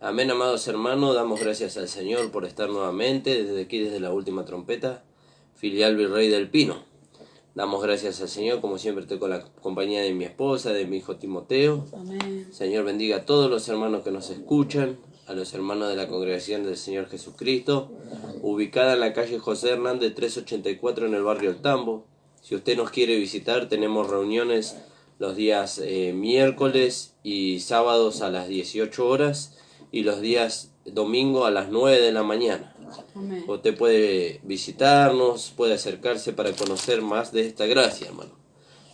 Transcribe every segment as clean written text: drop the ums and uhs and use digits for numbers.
Amén, amados hermanos, damos gracias al Señor por estar nuevamente desde aquí, desde la última trompeta, filial Virrey del Pino. Damos gracias al Señor, como siempre estoy con la compañía de mi esposa, de mi hijo Timoteo. Amén. Señor bendiga a todos los hermanos que nos escuchan, a los hermanos de la congregación del Señor Jesucristo, ubicada en la calle José Hernández 384 en el barrio El Tambo. Si usted nos quiere visitar, tenemos reuniones los días miércoles y sábados a las 18 horas y los días domingo a las 9 de la mañana. Amén. Usted puede visitarnos, puede acercarse para conocer más de esta gracia, hermano.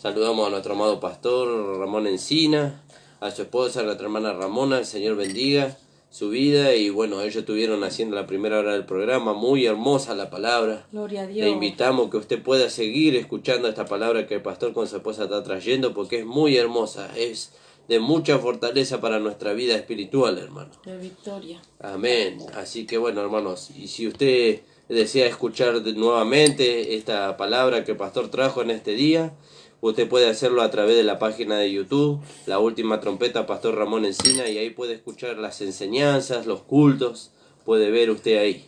Saludamos a nuestro amado pastor Ramón Encina, a su esposa, a nuestra hermana Ramona. El Señor bendiga su vida. Y bueno, ellos estuvieron haciendo la primera hora del programa, muy hermosa la palabra. Gloria a Dios. Le invitamos que usted pueda seguir escuchando esta palabra que el pastor con su esposa está trayendo, porque es muy hermosa, es de mucha fortaleza para nuestra vida espiritual, hermano. De victoria. Amén. Así que bueno, hermanos, y si usted desea escuchar nuevamente esta palabra que el pastor trajo en este día, usted puede hacerlo a través de la página de YouTube, La Última Trompeta, Pastor Ramón Encina, y ahí puede escuchar las enseñanzas, los cultos, puede ver usted ahí.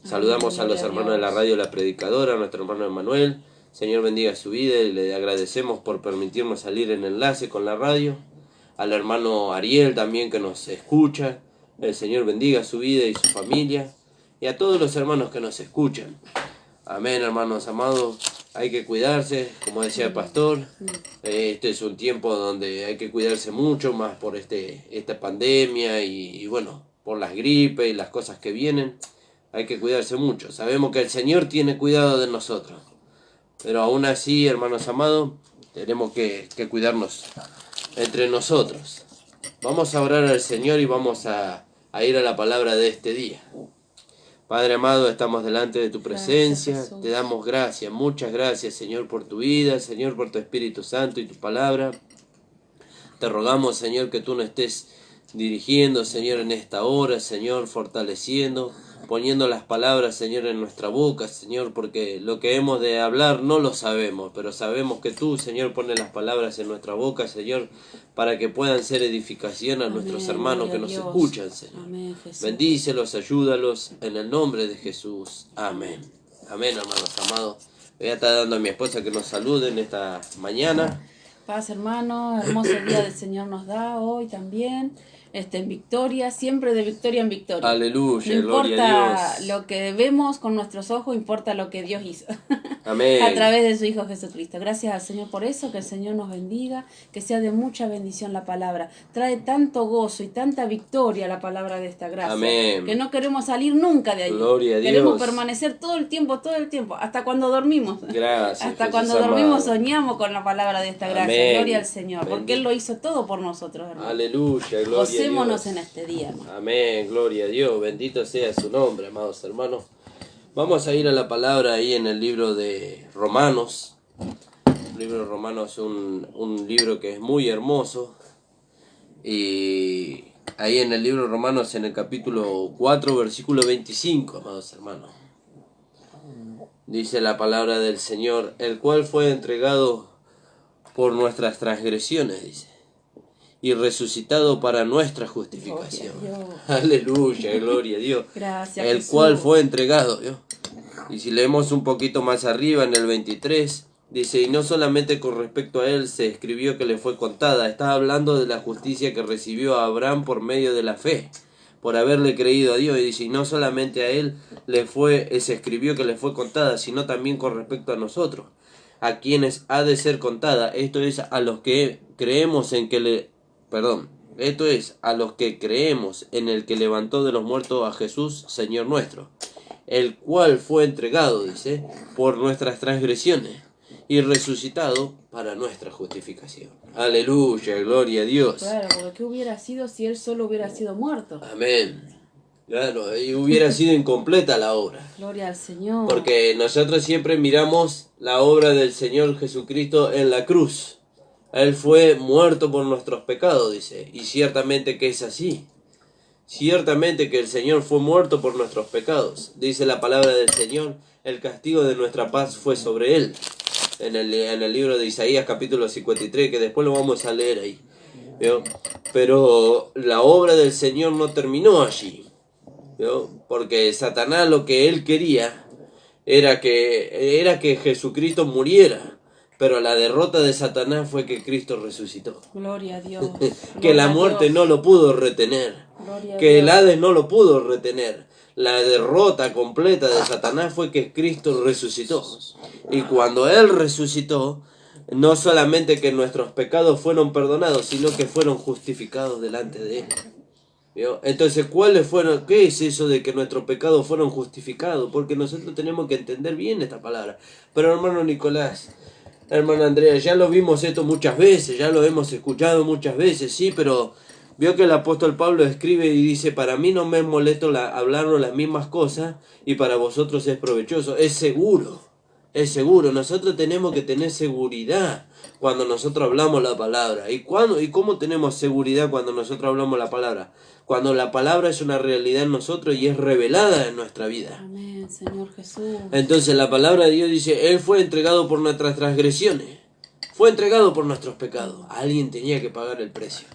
Saludamos a los hermanos de la radio La Predicadora, a nuestro hermano Emanuel. Señor bendiga su vida y le agradecemos por permitirnos salir en enlace con la radio. Al hermano Ariel también que nos escucha. El Señor bendiga su vida y su familia. Y a todos los hermanos que nos escuchan. Amén, hermanos amados. Hay que cuidarse, como decía el pastor. Este es un tiempo donde hay que cuidarse mucho, más por esta pandemia y bueno, por las gripes y las cosas que vienen. Hay que cuidarse mucho. Sabemos que el Señor tiene cuidado de nosotros. Pero aún así, hermanos amados, tenemos que cuidarnos entre nosotros. Vamos a orar al Señor y vamos a ir a la palabra de este día. Padre amado, estamos delante de tu presencia. Gracias, te damos gracias, muchas gracias, Señor, por tu vida, Señor, por tu Espíritu Santo y tu palabra. Te rogamos, Señor, que tú nos estés dirigiendo, Señor, en esta hora, Señor, fortaleciendo, poniendo las palabras, Señor, en nuestra boca, Señor, porque lo que hemos de hablar no lo sabemos, pero sabemos que tú, Señor, pones las palabras en nuestra boca, Señor, para que puedan ser edificación a nuestros hermanos que nos escuchan, Señor. Amén, Jesús. Bendícelos, ayúdalos, en el nombre de Jesús. Amén. Amén, hermanos amados. Voy a estar dando a mi esposa que nos salude en esta mañana. Paz, hermano, hermoso día del Señor nos da hoy también. En victoria, siempre de victoria en victoria. Aleluya, no gloria a importa Dios. lo que vemos con nuestros ojos, importa lo que Dios hizo. Amén. A través de su Hijo Jesucristo. Gracias al Señor por eso, que el Señor nos bendiga, que sea de mucha bendición la palabra. Trae tanto gozo y tanta victoria la palabra de esta gracia. Amén. Que no queremos salir nunca de ahí. Gloria a Dios. Queremos permanecer todo el tiempo, hasta cuando dormimos. Gracias. Hasta Jesús cuando amado. dormimos soñamos con la palabra de esta gracia. Amén. Gloria al Señor, porque Él lo hizo todo por nosotros, hermano. Aleluya, gloria a Gocémonos Dios. en este día, hermano. Amén, gloria a Dios, bendito sea su nombre, amados hermanos. Vamos a ir a la palabra ahí en el libro de Romanos. El libro de Romanos es un libro que es muy hermoso. Y ahí en el libro de Romanos, en el capítulo 4, versículo 25, amados hermanos. Dice la palabra del Señor, el cual fue entregado por nuestras transgresiones, dice, y resucitado para nuestra justificación. Gloria a Dios. Aleluya, gloria a Dios. Gracias, El Jesús. cual fue entregado, ¿vio? Y si leemos un poquito más arriba, en el 23, dice, y no solamente con respecto a él se escribió que le fue contada, está hablando de la justicia que recibió a Abraham por medio de la fe, por haberle creído a Dios. Y dice, y no solamente a él se escribió que le fue contada, sino también con respecto a nosotros, a quienes ha de ser contada. Esto es a los que creemos a los que creemos en el que levantó de los muertos a Jesús, Señor nuestro, el cual fue entregado, dice, por nuestras transgresiones y resucitado para nuestra justificación. Aleluya, gloria a Dios. Claro, porque ¿qué hubiera sido si Él solo hubiera sido muerto? Amén. Claro, y hubiera sido incompleta la obra. Gloria al Señor. Porque nosotros siempre miramos la obra del Señor Jesucristo en la cruz. Él fue muerto por nuestros pecados, dice. Y ciertamente que es así. Ciertamente que el Señor fue muerto por nuestros pecados. Dice la palabra del Señor, el castigo de nuestra paz fue sobre Él. En el libro de Isaías capítulo 53, que después lo vamos a leer ahí. ¿vio? Pero la obra del Señor no terminó allí, ¿vio? Porque Satanás lo que él quería era que Jesucristo muriera, pero la derrota de Satanás fue que Cristo resucitó. Gloria a Dios. Que la Gloria a muerte Dios. no lo pudo retener, Gloria a que el Dios. Hades no lo pudo retener. La derrota completa de Satanás fue que Cristo resucitó. Y cuando Él resucitó, no solamente que nuestros pecados fueron perdonados, sino que fueron justificados delante de Él. ¿Vio? Entonces, ¿qué es eso de que nuestros pecados fueron justificados? Porque nosotros tenemos que entender bien esta palabra. Pero hermano Nicolás, hermana Andrea, ya lo vimos esto muchas veces, ya lo hemos escuchado muchas veces, sí, pero vio que el apóstol Pablo escribe y dice, para mí no me es molesto hablaros las mismas cosas y para vosotros es provechoso. Es seguro, es seguro. Nosotros tenemos que tener seguridad cuando nosotros hablamos la palabra. ¿Y cómo tenemos seguridad cuando nosotros hablamos la palabra? Cuando la palabra es una realidad en nosotros y es revelada en nuestra vida. Amén, Señor Jesús. Entonces la palabra de Dios dice, Él fue entregado por nuestras transgresiones, fue entregado por nuestros pecados. Alguien tenía que pagar el precio.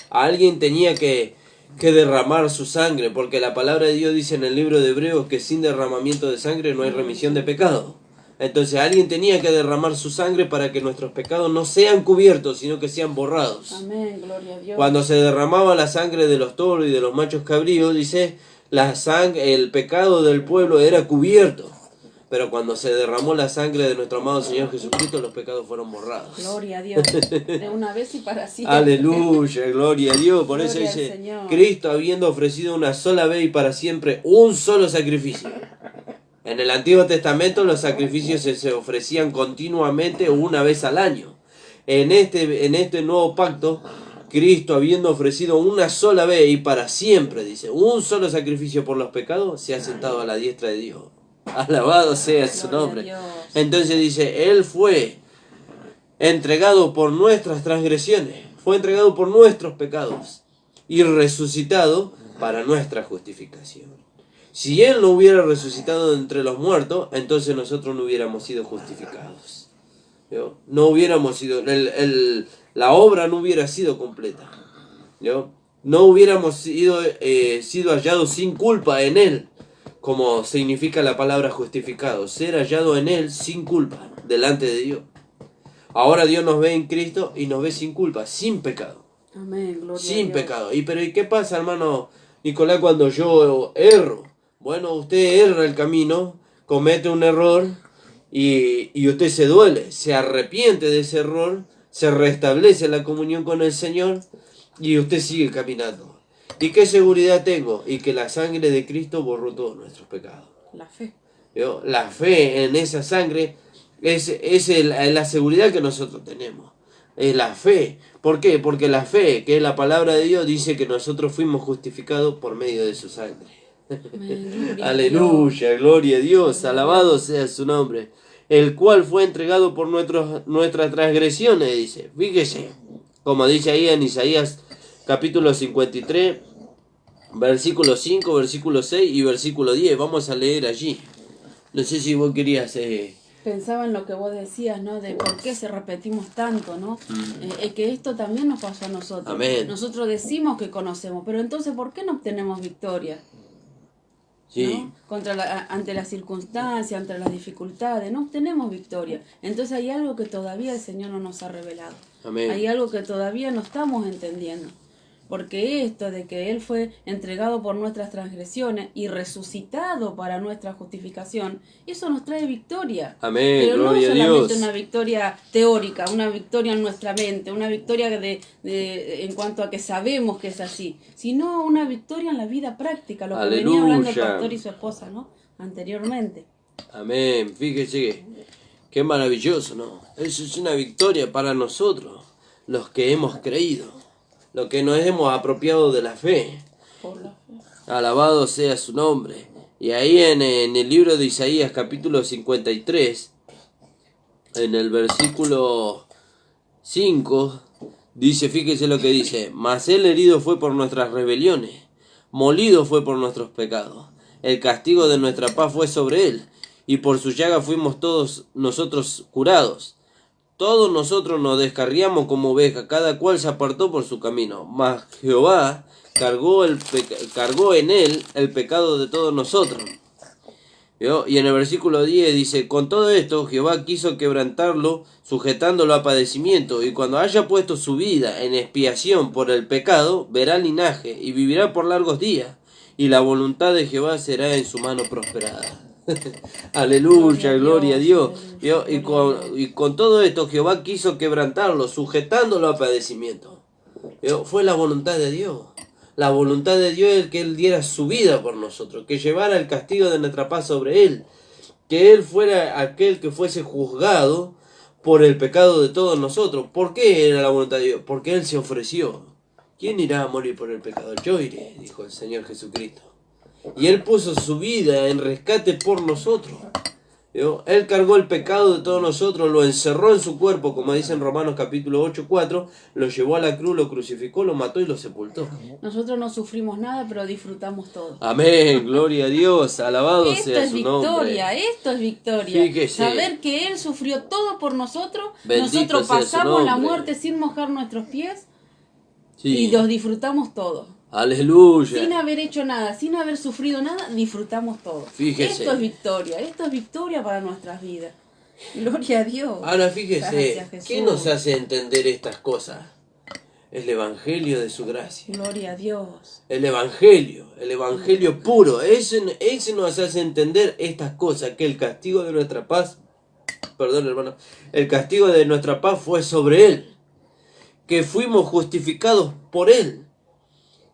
Alguien tenía que derramar su sangre, porque la palabra de Dios dice en el libro de Hebreos que sin derramamiento de sangre no hay remisión de pecado. Entonces alguien tenía que derramar su sangre para que nuestros pecados no sean cubiertos, sino que sean borrados. Amén, gloria a Dios. Cuando se derramaba la sangre de los toros y de los machos cabríos, dice, el pecado del pueblo era cubierto. Pero cuando se derramó la sangre de nuestro amado Señor Jesucristo, los pecados fueron borrados. Gloria a Dios. De una vez y para siempre. Aleluya, gloria a Dios. Por eso Gloria al dice, Señor. Cristo habiendo ofrecido una sola vez y para siempre un solo sacrificio. En el Antiguo Testamento los sacrificios se ofrecían continuamente una vez al año. En este nuevo pacto, Cristo habiendo ofrecido una sola vez y para siempre, dice, un solo sacrificio por los pecados, se ha sentado a la diestra de Dios. Alabado sea su Gloria a nombre. Dios. Entonces dice, Él fue entregado por nuestras transgresiones, fue entregado por nuestros pecados y resucitado para nuestra justificación. Si Él no hubiera resucitado entre los muertos, entonces nosotros no hubiéramos sido justificados. ¿Yo? No hubiéramos sido, la obra no hubiera sido completa. ¿Yo? No hubiéramos sido hallados sin culpa en Él, como significa la palabra justificado, ser hallado en Él sin culpa, delante de Dios. Ahora Dios nos ve en Cristo y nos ve sin culpa, sin pecado. Amén, gloria a Sin Dios. pecado. ¿Y qué pasa, hermano Nicolás, cuando yo erro? Bueno, usted erra el camino, comete un error y usted se duele, se arrepiente de ese error, se restablece la comunión con el Señor y usted sigue caminando. ¿Y qué seguridad tengo? Y que la sangre de Cristo borró todos nuestros pecados. La fe. ¿Vio? La fe en esa sangre es la seguridad que nosotros tenemos. Es la fe. ¿Por qué? Porque la fe, que es la palabra de Dios, dice que nosotros fuimos justificados por medio de su sangre. Amén, gloria a Aleluya, gloria a Dios, alabado sea su nombre. El cual fue entregado por nuestras transgresiones, dice. Fíjese, como dice ahí en Isaías capítulo 53, versículo 5, versículo 6 y versículo 10. Vamos a leer allí. No sé si vos querías... Pensaba en lo que vos decías, ¿no? De por qué se repetimos tanto, ¿no? Que esto también nos pasó a nosotros. Amén. Nosotros decimos que conocemos, pero entonces, ¿por qué no obtenemos victoria? Sí. ¿No? Ante las circunstancias, ante las dificultades, no obtenemos victoria. Entonces hay algo que todavía el Señor no nos ha revelado. Amén. Hay algo que todavía no estamos entendiendo. Porque esto de que Él fue entregado por nuestras transgresiones y resucitado para nuestra justificación, eso nos trae victoria. Amén, pero gloria no a solamente Dios. una victoria teórica, una victoria en nuestra mente, una victoria en cuanto a que sabemos que es así, sino una victoria en la vida práctica, lo que venía hablando el pastor y su esposa, ¿no? Anteriormente. Amén. Fíjese qué maravilloso, ¿no? Eso es una victoria para nosotros, los que hemos creído. Lo que nos hemos apropiado de la fe. Por la fe. Alabado sea su nombre. Y ahí en el libro de Isaías capítulo 53, en el versículo 5, dice, fíjese lo que dice, mas él herido fue por nuestras rebeliones, molido fue por nuestros pecados. El castigo de nuestra paz fue sobre él, y por su llaga fuimos todos nosotros curados. todos nosotros nos descarriamos como ovejas, cada cual se apartó por su camino. Mas Jehová cargó en él el pecado de todos nosotros. ¿Vio? Y en el versículo 10 dice, con todo esto Jehová quiso quebrantarlo, sujetándolo a padecimiento, y cuando haya puesto su vida en expiación por el pecado, verá linaje, y vivirá por largos días, y la voluntad de Jehová será en su mano prosperada. Aleluya, gloria a Dios. ¿Vio? Y con todo esto Jehová quiso quebrantarlo, sujetándolo a padecimiento. ¿Vio? Fue la voluntad de Dios. La voluntad de Dios es que Él diera su vida por nosotros, que llevara el castigo de nuestra paz sobre Él, que Él fuera aquel que fuese juzgado por el pecado de todos nosotros. ¿Por qué era la voluntad de Dios? Porque Él se ofreció. ¿Quién irá a morir por el pecado? Yo iré, dijo el Señor Jesucristo. Y Él puso su vida en rescate por nosotros. ¿Vio? Él cargó el pecado de todos nosotros, lo encerró en su cuerpo, como dice en Romanos capítulo 8:4, lo llevó a la cruz, lo crucificó, lo mató y lo sepultó. Nosotros no sufrimos nada, pero disfrutamos todo. Amén, gloria a Dios, alabado sea su nombre. Esto es victoria. Fíjese. Saber que Él sufrió todo por nosotros, Bendito nosotros sea su pasamos la nombre. muerte sin mojar nuestros pies Sí. y los disfrutamos todo. Aleluya. Sin haber hecho nada, sin haber sufrido nada, disfrutamos todo. Fíjese. Esto es victoria para nuestras vidas. Gloria a Dios. Ahora fíjese, Gracias, Jesús. ¿qué nos hace entender estas cosas? El evangelio de su gracia. Gloria a Dios. El evangelio puro. Ese nos hace entender estas cosas, que el castigo de nuestra paz, perdón hermano, el castigo de nuestra paz fue sobre Él, que fuimos justificados por Él,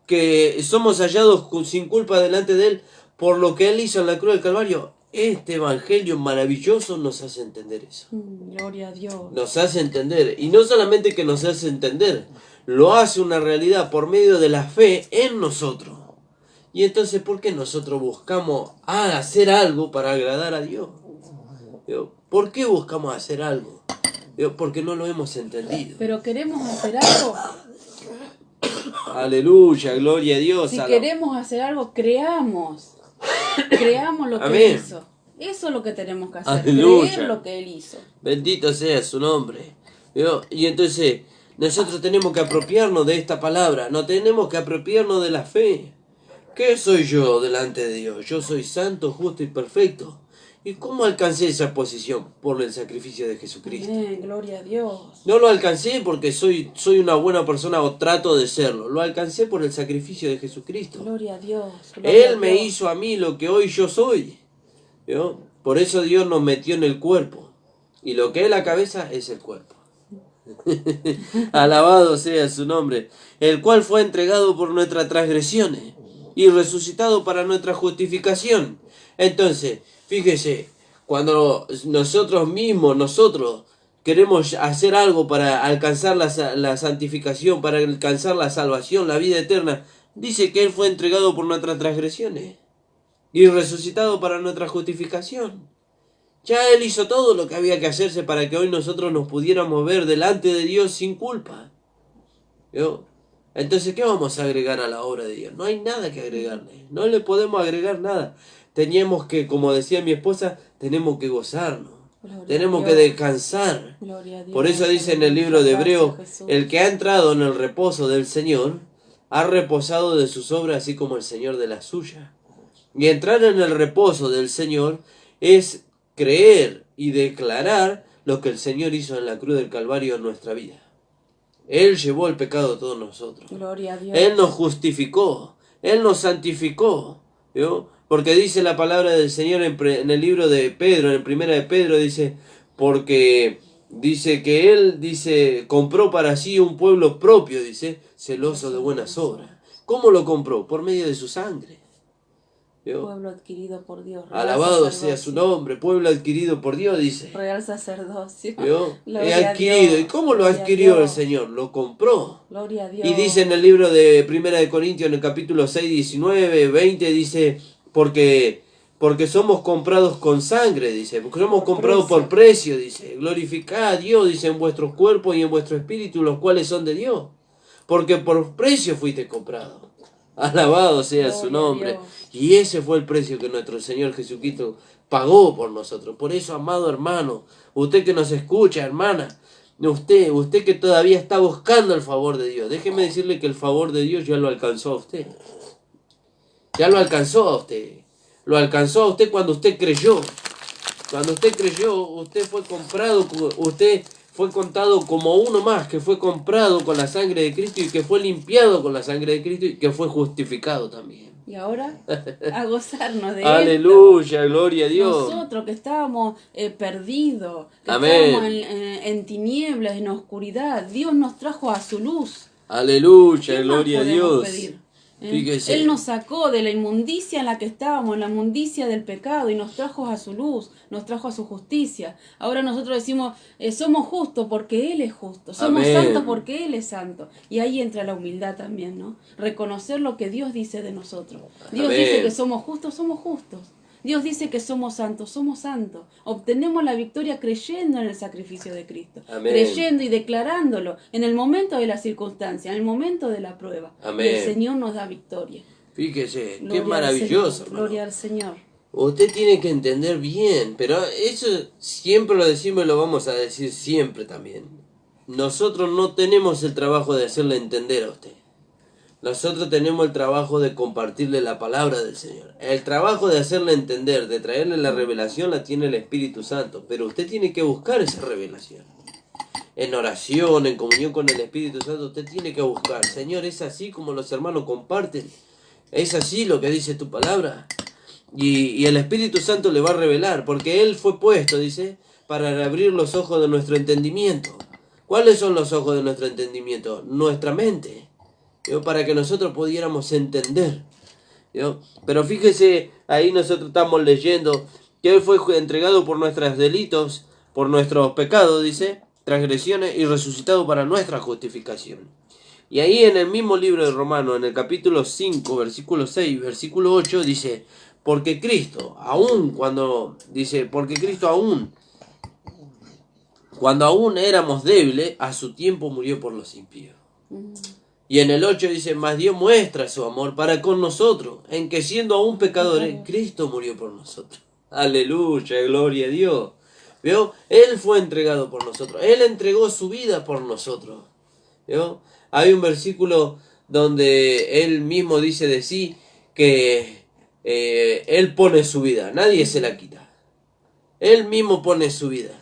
que somos hallados sin culpa delante de Él por lo que Él hizo en la cruz del Calvario. Este evangelio maravilloso nos hace entender eso. Gloria a Dios. Nos hace entender, y no solamente que nos hace entender, lo hace una realidad por medio de la fe en nosotros. Y entonces, ¿por qué nosotros buscamos hacer algo para agradar a Dios? ¿Por qué buscamos hacer algo? Porque no lo hemos entendido. Pero queremos hacer algo. Aleluya, gloria a Dios. Si queremos hacer algo, creamos lo que Amén. Él hizo. Eso es lo que tenemos que hacer. Aleluya. Creer lo que Él hizo. Bendito sea su nombre. Y entonces nosotros tenemos que apropiarnos de esta palabra. No tenemos que apropiarnos de la fe. ¿Qué soy yo delante de Dios? Yo soy santo, justo y perfecto. ¿Y cómo alcancé esa posición? Por el sacrificio de Jesucristo. Amén, gloria a Dios. No lo alcancé porque soy una buena persona o trato de serlo. Lo alcancé por el sacrificio de Jesucristo. Gloria a Dios. Gloria Él a me Dios. hizo a mí lo que hoy yo soy. ¿Vio? Por eso Dios nos metió en el cuerpo. Y lo que es la cabeza es el cuerpo. Alabado sea su nombre. El cual fue entregado por nuestras transgresiones y resucitado para nuestra justificación. Entonces, fíjese, cuando nosotros queremos hacer algo para alcanzar la santificación, para alcanzar la salvación, la vida eterna, dice que Él fue entregado por nuestras transgresiones y resucitado para nuestra justificación. Ya Él hizo todo lo que había que hacerse para que hoy nosotros nos pudiéramos ver delante de Dios sin culpa. ¿Vio? Entonces, ¿qué vamos a agregar a la obra de Dios? No hay nada que agregarle. No le podemos agregar nada. Teníamos que, como decía mi esposa, tenemos que gozarnos. Gloria Tenemos a que Dios. descansar. Gloria a Dios. Por eso dice en el libro de Hebreos, Gracias, Jesús. el que ha entrado en el reposo del Señor, ha reposado de sus obras así como el Señor de la suya. Y entrar en el reposo del Señor es creer y declarar lo que el Señor hizo en la cruz del Calvario en nuestra vida. Él llevó el pecado de todos nosotros. Gloria a Dios. Él nos justificó, Él nos santificó, ¿vio? Porque dice la palabra del Señor en el libro de Pedro, en primera de Pedro, dice, porque dice que Él, compró para sí un pueblo propio, dice, celoso de buenas obras. ¿Cómo lo compró? Por medio de su sangre. ¿Vio? Pueblo adquirido por Dios. Real Alabado sea sacerdocio. su nombre, pueblo adquirido por Dios, dice. Real sacerdocio. ¿Vio? Gloria He a adquirido. Dios. ¿Y cómo lo Gloria a adquirió el Dios. Señor? Lo compró. Gloria a Dios. Y dice en el libro de Primera de Corintios, en el capítulo 6, 19, 20, dice, porque somos comprados con sangre, dice, porque somos comprados por precio, dice. Glorificad a Dios, dice, en vuestros cuerpos y en vuestro espíritu, los cuales son de Dios. Porque por precio fuiste comprado. Alabado sea su nombre. Y ese fue el precio que nuestro Señor Jesucristo pagó por nosotros. Por eso, amado hermano, usted que nos escucha, hermana, usted que todavía está buscando el favor de Dios, déjeme decirle que el favor de Dios ya lo alcanzó a usted. Ya lo alcanzó a usted. Lo alcanzó a usted cuando usted creyó. Cuando usted creyó, usted fue comprado, usted fue contado como uno más, que fue comprado con la sangre de Cristo y que fue limpiado con la sangre de Cristo y que fue justificado también. Y ahora a gozarnos de Aleluya, esto. Gloria a Dios. Nosotros que estábamos perdidos, que Amén. estábamos en tinieblas, en oscuridad, Dios nos trajo a su luz. Aleluya, ¿Qué Gloria a más podemos Dios. pedir? Fíjese. Él nos sacó de la inmundicia en la que estábamos, la inmundicia del pecado, y nos trajo a su luz, nos trajo a su justicia. Ahora nosotros decimos, somos justos porque Él es justo, somos Amén. santos porque Él es santo. Y ahí entra la humildad también, ¿no? Reconocer lo que Dios dice de nosotros. Dios Amén. dice que somos justos, somos justos. Dios dice que somos santos. Obtenemos la victoria creyendo en el sacrificio de Cristo. Amén. Creyendo y declarándolo en el momento de la circunstancia, en el momento de la prueba. Amén. Y el Señor nos da victoria. Fíjese, Gloria qué maravilloso. al Señor, gloria al Señor. Usted tiene que entender bien, pero eso siempre lo decimos y lo vamos a decir siempre también. Nosotros no tenemos el trabajo de hacerle entender a usted. Nosotros tenemos el trabajo de compartirle la palabra del Señor. El trabajo de hacerle entender, de traerle la revelación, la tiene el Espíritu Santo. Pero usted tiene que buscar esa revelación. En oración, en comunión con el Espíritu Santo, usted tiene que buscar. Señor, ¿es así como los hermanos comparten? ¿Es así lo que dice tu palabra? Y el Espíritu Santo le va a revelar, porque Él fue puesto, dice, para abrir los ojos de nuestro entendimiento. ¿Cuáles son los ojos de nuestro entendimiento? Nuestra mente. Para que nosotros pudiéramos entender. Pero fíjese, ahí nosotros estamos leyendo que Él fue entregado por nuestros delitos, por nuestros pecados, dice, transgresiones, y resucitado para nuestra justificación. Y ahí en el mismo libro de Romanos, en el capítulo 5, versículo 6, versículo 8, dice, porque Cristo, cuando aún éramos débiles, a su tiempo murió por los impíos. Y en el 8 dice, mas Dios muestra su amor para con nosotros, en que siendo aún pecadores, Cristo murió por nosotros. Aleluya, gloria a Dios. ¿Vio? Él fue entregado por nosotros. Él entregó su vida por nosotros. ¿Vio? Hay un versículo donde Él mismo dice de sí que Él pone su vida, nadie se la quita. Él mismo pone su vida.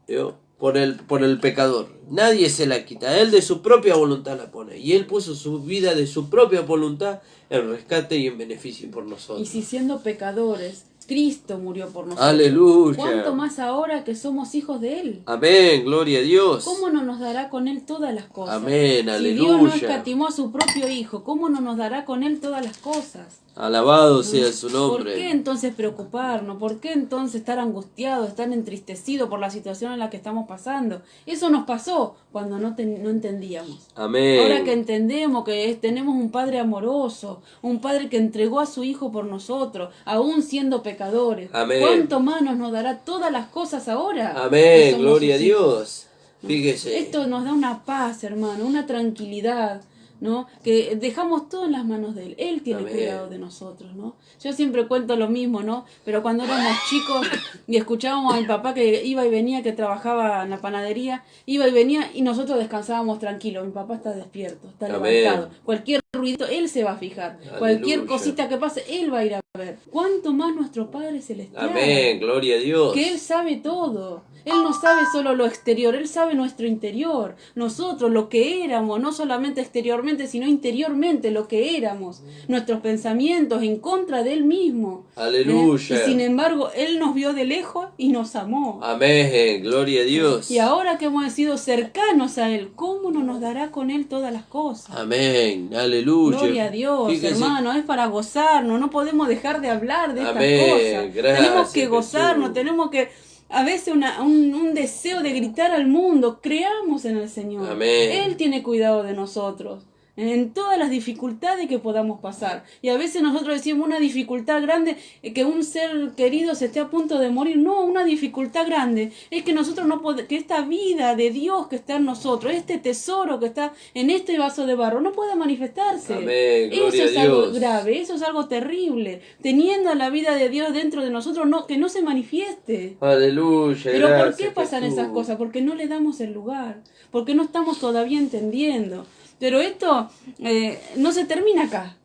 ¿Vio? Por el pecador. Nadie se la quita. Él de su propia voluntad la pone. Y Él puso su vida de su propia voluntad en rescate y en beneficio por nosotros. Y si siendo pecadores, Cristo murió por nosotros. Aleluya. ¿Cuánto más ahora que somos hijos de Él? Amén, gloria a Dios. ¿Cómo no nos dará con Él todas las cosas? Amén, aleluya. Si Dios no escatimó a su propio Hijo, ¿cómo no nos dará con Él todas las cosas? Alabado sea su nombre. ¿Por qué entonces preocuparnos? ¿Por qué entonces estar angustiados, estar entristecidos por la situación en la que estamos pasando? Eso nos pasó cuando no entendíamos. Amén. Ahora que entendemos que tenemos un Padre amoroso, un Padre que entregó a su Hijo por nosotros, aún siendo pecadores. Amén. ¿Cuánto más nos dará todas las cosas ahora? Amén, gloria a Dios. Fíjese. Esto nos da una paz, hermano, una tranquilidad, ¿no? Que dejamos todo en las manos de Él. Él tiene Amén. cuidado de nosotros, ¿no? Yo siempre cuento lo mismo, ¿no? Pero cuando éramos chicos y escuchábamos a mi papá que iba y venía, que trabajaba en la panadería, iba y venía y nosotros descansábamos tranquilos. Mi papá está despierto, está Amén. levantado. Cualquier ruidito, Él se va a fijar. Aleluya. Cualquier cosita que pase, Él va a ir a ver. ¿Cuánto más nuestro Padre Celestial? Amén, gloria a Dios. Que Él sabe todo. Él no sabe solo lo exterior, Él sabe nuestro interior. Nosotros, lo que éramos, no solamente exteriormente, sino interiormente, lo que éramos. Nuestros pensamientos en contra de Él mismo. Aleluya. Y sin embargo, Él nos vio de lejos y nos amó. Amén, gloria a Dios. Y ahora que hemos sido cercanos a Él, ¿cómo no nos dará con Él todas las cosas? Amén, aleluya. Gloria a Dios, Fíjese. hermano, es para gozarnos, no podemos dejar de hablar de estas Amén, cosas. gracias, Tenemos que gozarnos, Jesús. tenemos que, a veces un deseo de gritar al mundo, creamos en el Señor. Amén. Él tiene cuidado de nosotros. en todas las dificultades que podamos pasar. Y a veces nosotros decimos una dificultad grande, que un ser querido se esté a punto de morir. No, una dificultad grande es que nosotros no podemos, que esta vida de Dios que está en nosotros, este tesoro que está en este vaso de barro, no pueda manifestarse. Amén, gloria eso es a Dios. algo grave, eso es algo terrible. Teniendo la vida de Dios dentro de nosotros, no, que no se manifieste. Aleluya. Pero ¿por gracias, qué pasan Jesús. esas cosas? Porque no le damos el lugar, porque no estamos todavía entendiendo. Pero esto no se termina acá.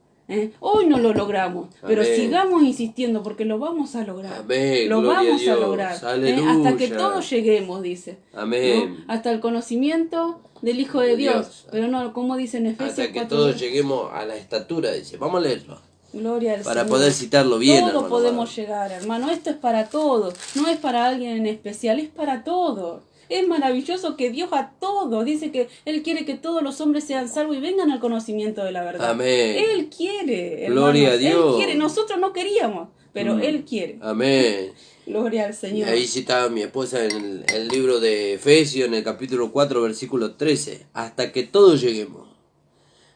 Hoy no lo logramos, pero Amén. sigamos insistiendo porque lo vamos a lograr. Amén, Lo gloria a vamos a Dios. lograr. Aleluya. Hasta que todos lleguemos, dice. Amén. ¿No? Hasta el conocimiento del Hijo de Dios. Pero no, como dice en Efesios Hasta que 4:2. todos lleguemos a la estatura, dice. Vamos a leerlo. Gloria al Para Señor. poder citarlo bien, Todos hermano. podemos llegar, hermano. Esto es para todos. No es para alguien en especial, es para todos. Es maravilloso que Dios a todos dice que Él quiere que todos los hombres sean salvos y vengan al conocimiento de la verdad. Amén. Él quiere, Gloria hermanos. a Dios. Él quiere. Nosotros no queríamos, pero Él quiere. Amén. Gloria al Y Señor. ahí citaba mi esposa en el libro de Efesios, en el capítulo 4, versículo 13. Hasta que todos lleguemos.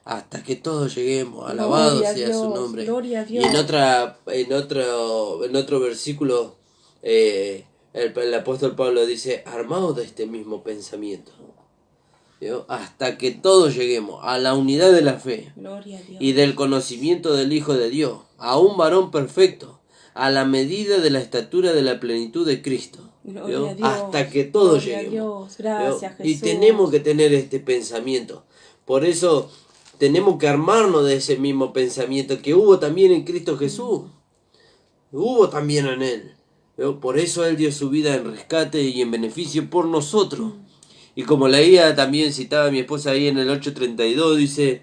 Hasta que todos lleguemos. Alabado Gloria a sea su Dios, nombre. gloria a Y Dios. en otro versículo, el apóstol Pablo dice, armados de este mismo pensamiento. ¿Vio? Hasta que todos lleguemos a la unidad de la fe Gloria a Dios. y del conocimiento del Hijo de Dios, a un varón perfecto, a la medida de la estatura de la plenitud de Cristo. Gloria ¿Vio? a Dios. Hasta que todos Gloria a lleguemos. Dios. Gracias, ¿Vio? Y Jesús. tenemos que tener este pensamiento. Por eso tenemos que armarnos de ese mismo pensamiento que hubo también en Cristo Jesús. Hubo también en Él. ¿Vio? Por eso Él dio su vida en rescate y en beneficio por nosotros. Y como leía también, citaba mi esposa ahí en el 8:32, dice,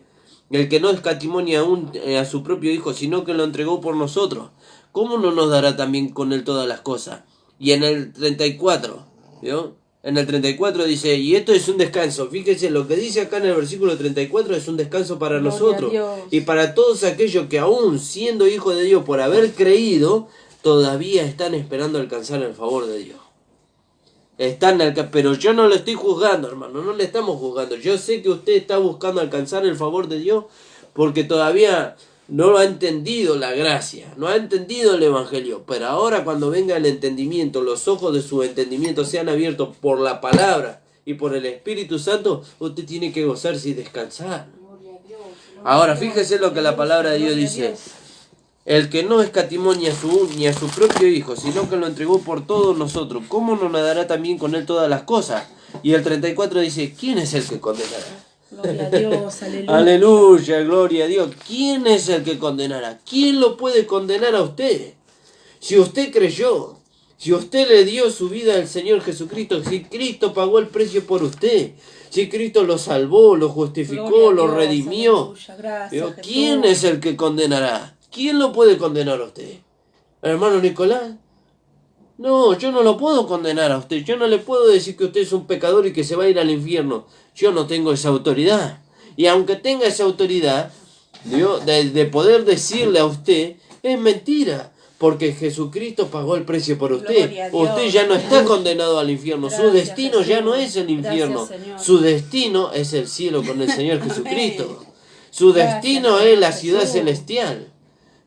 el que no escatimó ni aún a su propio Hijo, sino que lo entregó por nosotros, ¿cómo no nos dará también con Él todas las cosas? Y en el 34, ¿vio? En el 34 dice, y esto es un descanso. Fíjense, lo que dice acá en el versículo 34 es un descanso para Gloria a nosotros. Dios. Y para todos aquellos que aún siendo hijos de Dios por haber creído, todavía están esperando alcanzar el favor de Dios. Pero yo no lo estoy juzgando, hermano, no le estamos juzgando. Yo sé que usted está buscando alcanzar el favor de Dios porque todavía no ha entendido la gracia, no ha entendido el Evangelio. Pero ahora cuando venga el entendimiento, los ojos de su entendimiento sean abiertos por la palabra y por el Espíritu Santo, usted tiene que gozarse y descansar. Gloria a Dios. Ahora fíjese lo que la palabra de Dios Gloria a dice. Dios. El que no escatimó ni a su propio Hijo, sino que lo entregó por todos nosotros, ¿cómo no nos dará también con Él todas las cosas? Y el 34 dice, ¿quién es el que condenará? Gloria a Dios, aleluya. Aleluya, gloria a Dios. ¿Quién es el que condenará? ¿Quién lo puede condenar a usted? Si usted creyó, si usted le dio su vida al Señor Jesucristo, si Cristo pagó el precio por usted, si Cristo lo salvó, lo justificó, Gloria a lo Dios, redimió, aleluya. Gracias, ¿vio? Jesús. ¿Quién es el que condenará? ¿Quién lo puede condenar a usted? ¿Hermano Nicolás? No, yo no lo puedo condenar a usted. Yo no le puedo decir que usted es un pecador y que se va a ir al infierno. Yo no tengo esa autoridad. Y aunque tenga esa autoridad de poder decirle a usted, es mentira. Porque Jesucristo pagó el precio por usted. Gloria a Dios. Usted ya no está condenado al infierno. Su Gracias, destino ya Jesús. no es el infierno. Gracias, Señor. Su destino es el cielo con el Señor Jesucristo. Su Gracias, destino Señor es la ciudad Jesús. celestial.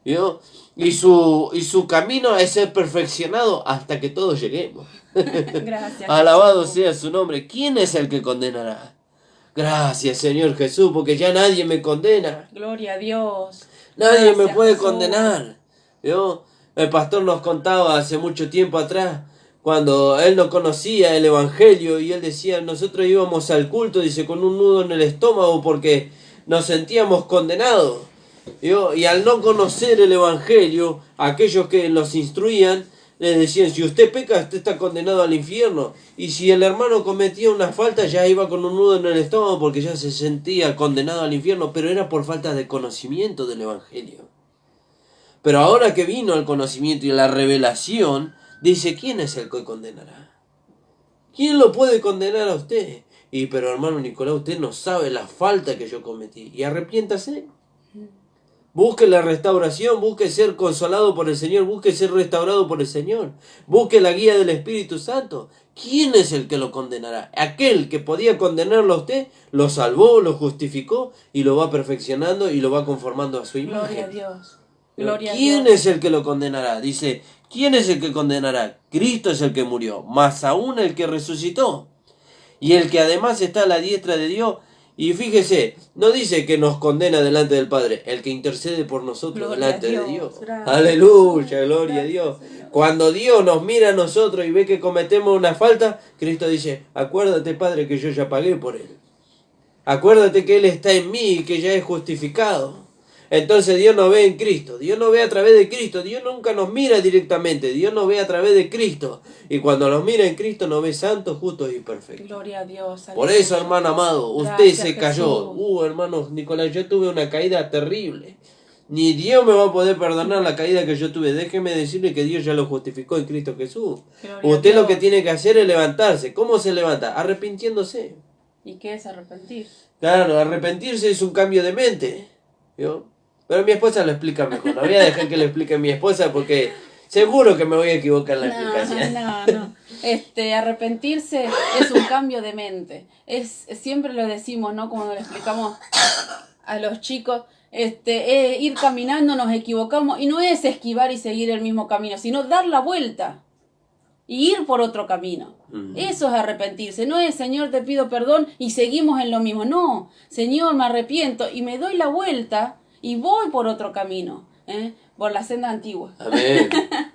¿Vio? Y su camino es ser perfeccionado hasta que todos lleguemos. Gracias. Alabado Jesús. sea su nombre. ¿Quién es el que condenará? Gracias, Señor Jesús, porque ya nadie me condena. Gloria a Dios. Nadie me Gracias, puede Jesús. condenar. ¿Vio? El pastor nos contaba hace mucho tiempo atrás, cuando él no conocía el Evangelio, y él decía, nosotros íbamos al culto, dice, con un nudo en el estómago porque nos sentíamos condenados. ¿Vio? Y al no conocer el Evangelio, aquellos que nos instruían, les decían, si usted peca, usted está condenado al infierno. Y si el hermano cometía una falta, ya iba con un nudo en el estómago porque ya se sentía condenado al infierno, pero era por falta de conocimiento del Evangelio. Pero ahora que vino el conocimiento y la revelación, dice, ¿quién es el que condenará? ¿Quién lo puede condenar a usted? Pero hermano Nicolás, usted no sabe la falta que yo cometí. Y arrepiéntase. Busque la restauración, busque ser consolado por el Señor, busque ser restaurado por el Señor. Busque la guía del Espíritu Santo. ¿quién es el que lo condenará? Aquel que podía condenarlo a usted, lo salvó, lo justificó y lo va perfeccionando y lo va conformando a su imagen. Gloria a Dios. Gloria ¿Quién a Dios. es el que lo condenará? Dice, ¿quién es el que condenará? Cristo es el que murió, más aún el que resucitó. Y el que además está a la diestra de Dios. Y fíjese, no dice que nos condena delante del Padre, el que intercede por nosotros Gloria delante a Dios. de Dios. Gracias. Aleluya, gloria a Dios. Señor. Cuando Dios nos mira a nosotros y ve que cometemos una falta, Cristo dice, acuérdate, Padre, que yo ya pagué por él. Acuérdate que Él está en mí y que ya es justificado. Entonces Dios nos ve en Cristo, Dios nos ve a través de Cristo, Dios nunca nos mira directamente, Dios nos ve a través de Cristo. Y cuando nos mira en Cristo nos ve santos, justos y perfectos. Gloria a Dios. Por eso, hermano amado, usted Gracias, se cayó. Jesús. Hermano Nicolás, yo tuve una caída terrible. Ni Dios me va a poder perdonar la caída que yo tuve. Déjeme decirle que Dios ya lo justificó en Cristo Jesús. Gloria a Usted lo Dios. que tiene que hacer es levantarse. ¿Cómo se levanta? Arrepintiéndose. ¿Y qué es arrepentir? Claro, arrepentirse es un cambio de mente. ¿Vio? Pero mi esposa lo explica mejor. No voy a dejar que lo explique mi esposa porque seguro que me voy a equivocar en la explicación. No. Arrepentirse es un cambio de mente. Siempre lo decimos, ¿no? Como le explicamos a los chicos, ir caminando, nos equivocamos, y no es esquivar y seguir el mismo camino, sino dar la vuelta y ir por otro camino. Eso es arrepentirse. No es, Señor, te pido perdón y seguimos en lo mismo. No, Señor, me arrepiento y me doy la vuelta y voy por otro camino, por la senda antigua. Amén,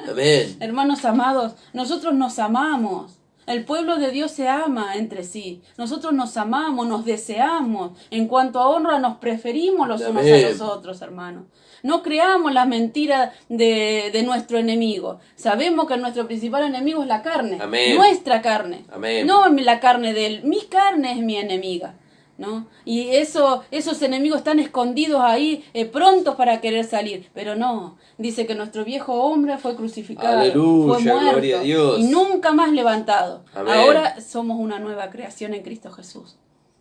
amén. Hermanos amados, nosotros nos amamos. El pueblo de Dios se ama entre sí. Nosotros nos amamos, nos deseamos. En cuanto a honra, nos preferimos los unos a los otros, hermanos. No creamos las mentiras de nuestro enemigo. Sabemos que nuestro principal enemigo es la carne. Amén. Nuestra carne. Amén. No la carne de él. Mi carne es mi enemiga, ¿no? Y esos enemigos están escondidos ahí, prontos para querer salir. Pero no, dice que nuestro viejo hombre fue crucificado, Aleluya, fue muerto gloria a Dios. y nunca más levantado. Amén. Ahora somos una nueva creación en Cristo Jesús.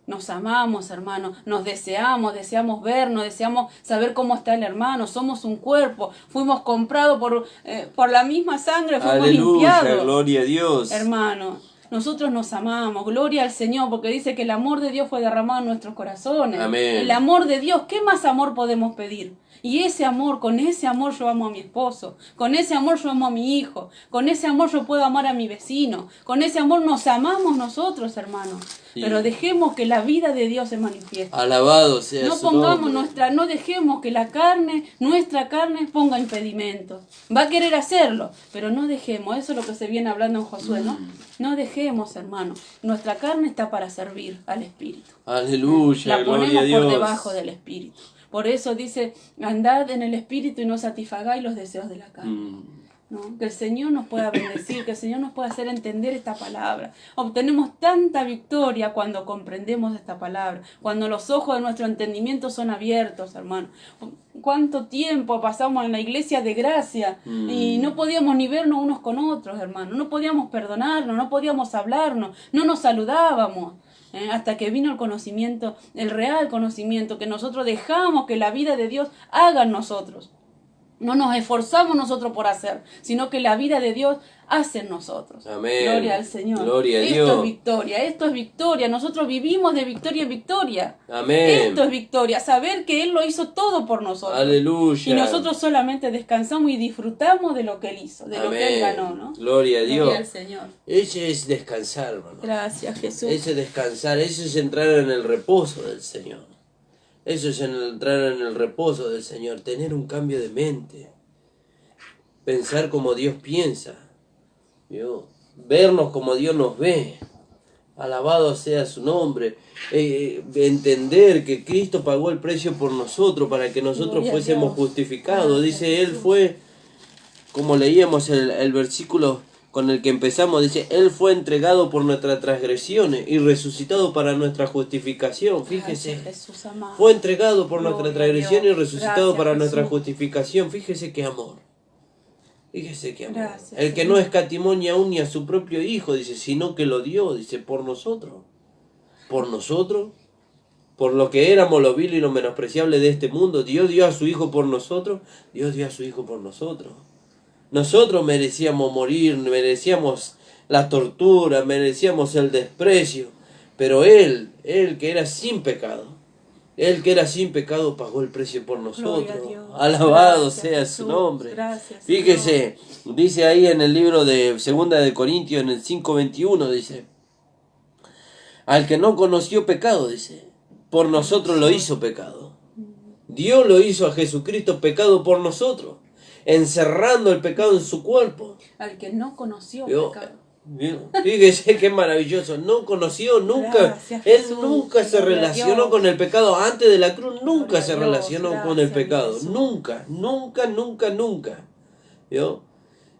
Nos amamos, hermano, nos deseamos vernos, deseamos saber cómo está el hermano, somos un cuerpo, fuimos comprados por la misma sangre, fuimos Aleluya, limpiados. gloria a Dios. Hermano, nosotros nos amamos, gloria al Señor, porque dice que el amor de Dios fue derramado en nuestros corazones. Amén. El amor de Dios, ¿qué más amor podemos pedir? Y ese amor, con ese amor yo amo a mi esposo, con ese amor yo amo a mi hijo, con ese amor yo puedo amar a mi vecino, con ese amor nos amamos nosotros, hermanos. Sí. Pero dejemos que la vida de Dios se manifieste. Alabado sea No su pongamos nombre. no dejemos que nuestra carne ponga impedimentos. Va a querer hacerlo, pero no dejemos, eso es lo que se viene hablando en Josué, ¿no? No dejemos, hermano. Nuestra carne está para servir al Espíritu. Aleluya, La gloria a ponemos Dios. por debajo del Espíritu. Por eso dice, andad en el Espíritu y no satisfagáis los deseos de la carne. ¿No? Que el Señor nos pueda bendecir, que el Señor nos pueda hacer entender esta palabra. Obtenemos tanta victoria cuando comprendemos esta palabra, cuando los ojos de nuestro entendimiento son abiertos, hermano. ¿Cuánto tiempo pasamos en la iglesia de gracia y no podíamos ni vernos unos con otros, hermano? No podíamos perdonarnos, no podíamos hablarnos, no nos saludábamos. Hasta que vino el conocimiento, el real conocimiento, que nosotros dejamos que la vida de Dios haga en nosotros. No nos esforzamos nosotros por hacer, sino que la vida de Dios hace en nosotros. Amén. Gloria al Señor. Gloria a Esto Dios. Esto es victoria. Nosotros vivimos de victoria en victoria. Amén. Esto es victoria. Saber que Él lo hizo todo por nosotros. Aleluya. Y nosotros solamente descansamos y disfrutamos de lo que Él hizo, de lo que Él ganó, ¿no? Gloria a Dios. Gloria al Señor. Ese es descansar, hermano. Gracias, Jesús. Ese es descansar, eso es entrar en el reposo del Señor. Eso es entrar en el reposo del Señor, tener un cambio de mente. Pensar como Dios piensa. ¿Vio? Vernos como Dios nos ve. Alabado sea su nombre. Entender que Cristo pagó el precio por nosotros para que nosotros Gloria a fuésemos Dios. justificados. Gracias, Dice, Él Jesús. fue, como leíamos el versículo con el que empezamos, dice, Él fue entregado por nuestras transgresiones y resucitado para nuestra justificación. Fíjese, Gracias, Jesús amado. fue entregado por nuestra Gloria a transgresión y Dios. resucitado Gracias, para nuestra Jesús. justificación. Fíjese qué amor. Fíjese qué amor. Gracias, El que Señor. no escatimó ni aún ni a su propio hijo, dice, sino que lo dio, dice, por nosotros. Por nosotros. Por lo que éramos lo vil y lo menospreciable de este mundo. Dios dio a su hijo por nosotros. Dios dio a su hijo por nosotros. Nosotros merecíamos morir, merecíamos la tortura, merecíamos el desprecio. Pero Él que era sin pecado, Él que era sin pecado pagó el precio por nosotros. Alabado sea su nombre. Fíjese, dice ahí en el libro de 2 de Corintios, en el 5:21, dice, al que no conoció pecado, dice, por nosotros lo hizo pecado. Dios lo hizo a Jesucristo pecado por nosotros, encerrando el pecado en su cuerpo. Al que no conoció pecado. Fíjese qué maravilloso, no conoció nunca, Él nunca se relacionó con el pecado, antes de la cruz nunca se relacionó con el pecado, nunca. ¿Vio?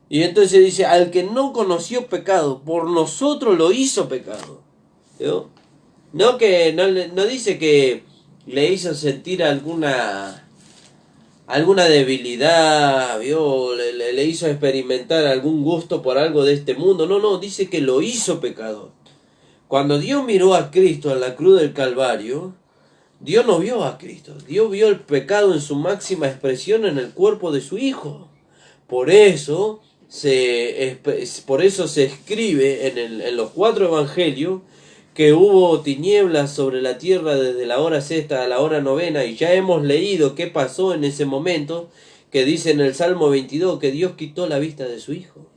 Y entonces dice, al que no conoció pecado, por nosotros lo hizo pecado. ¿Vio? No dice que le hizo sentir alguna debilidad, ¿vio? Le hizo experimentar algún gusto por algo de este mundo. No, dice que lo hizo pecador. Cuando Dios miró a Cristo en la cruz del Calvario, Dios no vio a Cristo. Dios vio el pecado en su máxima expresión en el cuerpo de su Hijo. Por eso se escribe en los 4 evangelios que hubo tinieblas sobre la tierra desde la hora sexta a la hora novena, y ya hemos leído qué pasó en ese momento, que dice en el Salmo 22 que Dios quitó la vista de su Hijo.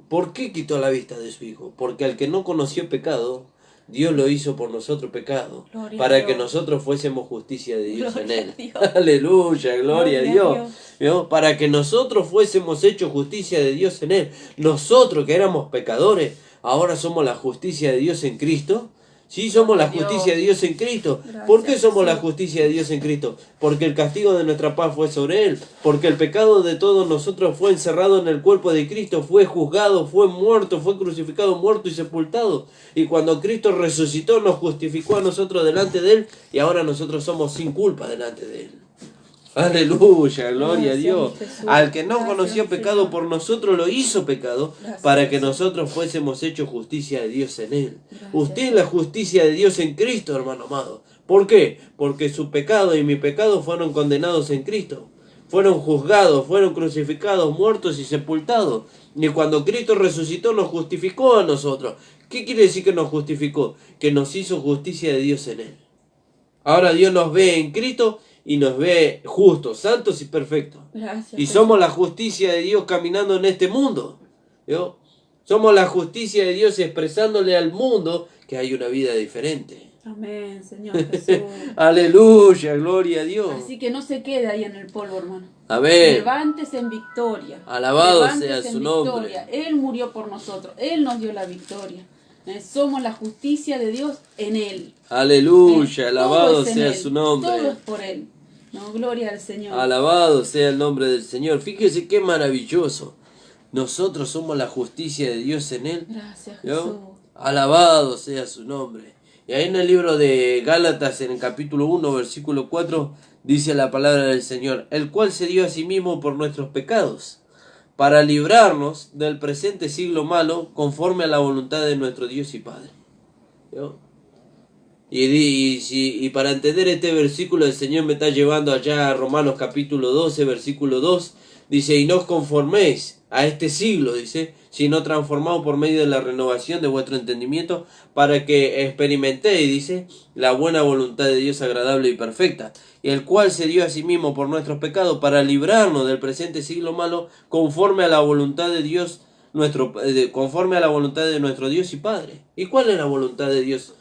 ¿Por qué quitó la vista de su Hijo? Porque al que no conoció pecado, Dios lo hizo por nosotros pecado, para que nosotros fuésemos justicia de Dios en Él. Aleluya, gloria a Dios. ¿Vio? Para que nosotros fuésemos hechos justicia de Dios en Él. Nosotros que éramos pecadores, ahora somos la justicia de Dios en Cristo. Sí, somos la justicia de Dios en Cristo. ¿Por qué somos la justicia de Dios en Cristo? Porque el castigo de nuestra paz fue sobre Él. Porque el pecado de todos nosotros fue encerrado en el cuerpo de Cristo. Fue juzgado, fue muerto, fue crucificado, muerto y sepultado. Y cuando Cristo resucitó, nos justificó a nosotros delante de Él. Y ahora nosotros somos sin culpa delante de Él. Aleluya, gloria a Dios. Al que no conoció pecado, por nosotros lo hizo pecado, para que nosotros fuésemos hechos justicia de Dios en Él. Usted es la justicia de Dios en Cristo, hermano amado. ¿Por qué? Porque su pecado y mi pecado fueron condenados en Cristo. Fueron juzgados, fueron crucificados, muertos y sepultados. Y cuando Cristo resucitó, nos justificó a nosotros. ¿Qué quiere decir que nos justificó? Que nos hizo justicia de Dios en Él. Ahora Dios nos ve en Cristo y nos ve justos, santos y perfectos. Gracias, y somos la justicia de Dios caminando en este mundo. ¿Vio? Somos la justicia de Dios expresándole al mundo que hay una vida diferente. Amén, Señor Jesús. Aleluya, gloria a Dios. Así que no se quede ahí en el polvo, hermano. Amén. Levántese en victoria. Alabado sea su nombre. Él murió por nosotros. Él nos dio la victoria. Somos la justicia de Dios en Él. Aleluya, alabado sea su nombre. Todo es por Él. No, gloria al Señor. Alabado sea el nombre del Señor. Fíjese qué maravilloso. Nosotros somos la justicia de Dios en Él. Gracias, Jesús. Alabado sea su nombre. Y ahí en el libro de Gálatas, en el capítulo 1, versículo 4, dice la palabra del Señor, el cual se dio a sí mismo por nuestros pecados, para librarnos del presente siglo malo, conforme a la voluntad de nuestro Dios y Padre. ¿Vio? Y para entender este versículo, el Señor me está llevando allá a Romanos capítulo 12, versículo 2. Dice, y no os conforméis a este siglo, dice, sino transformados por medio de la renovación de vuestro entendimiento, para que experimentéis, dice, la buena voluntad de Dios agradable y perfecta, y el cual se dio a sí mismo por nuestros pecados, para librarnos del presente siglo malo, conforme a la voluntad de Dios, conforme a la voluntad de nuestro Dios y Padre. ¿Y cuál es la voluntad de Dios?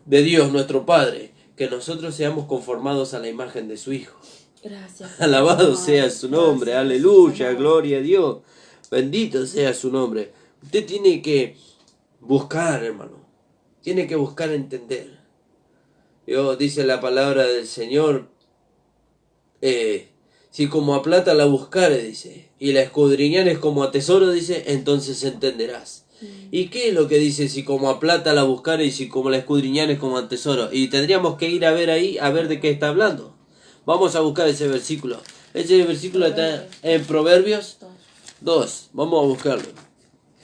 De Dios, nuestro Padre, que nosotros seamos conformados a la imagen de su Hijo. Gracias. Alabado sea su nombre, gracias, aleluya, gloria a Dios, bendito sea su nombre. Usted tiene que buscar, hermano, tiene que buscar entender. Dice la palabra del Señor, si como a plata la buscares, dice, y la escudriñares como a tesoro, dice, entonces entenderás. ¿Y qué es lo que dice? Si como a plata la buscares y si como la escudriñares como a tesoro. Y tendríamos que ir a ver ahí, a ver de qué está hablando. Vamos a buscar ese versículo. Ese versículo está en Proverbios 2. Vamos a buscarlo.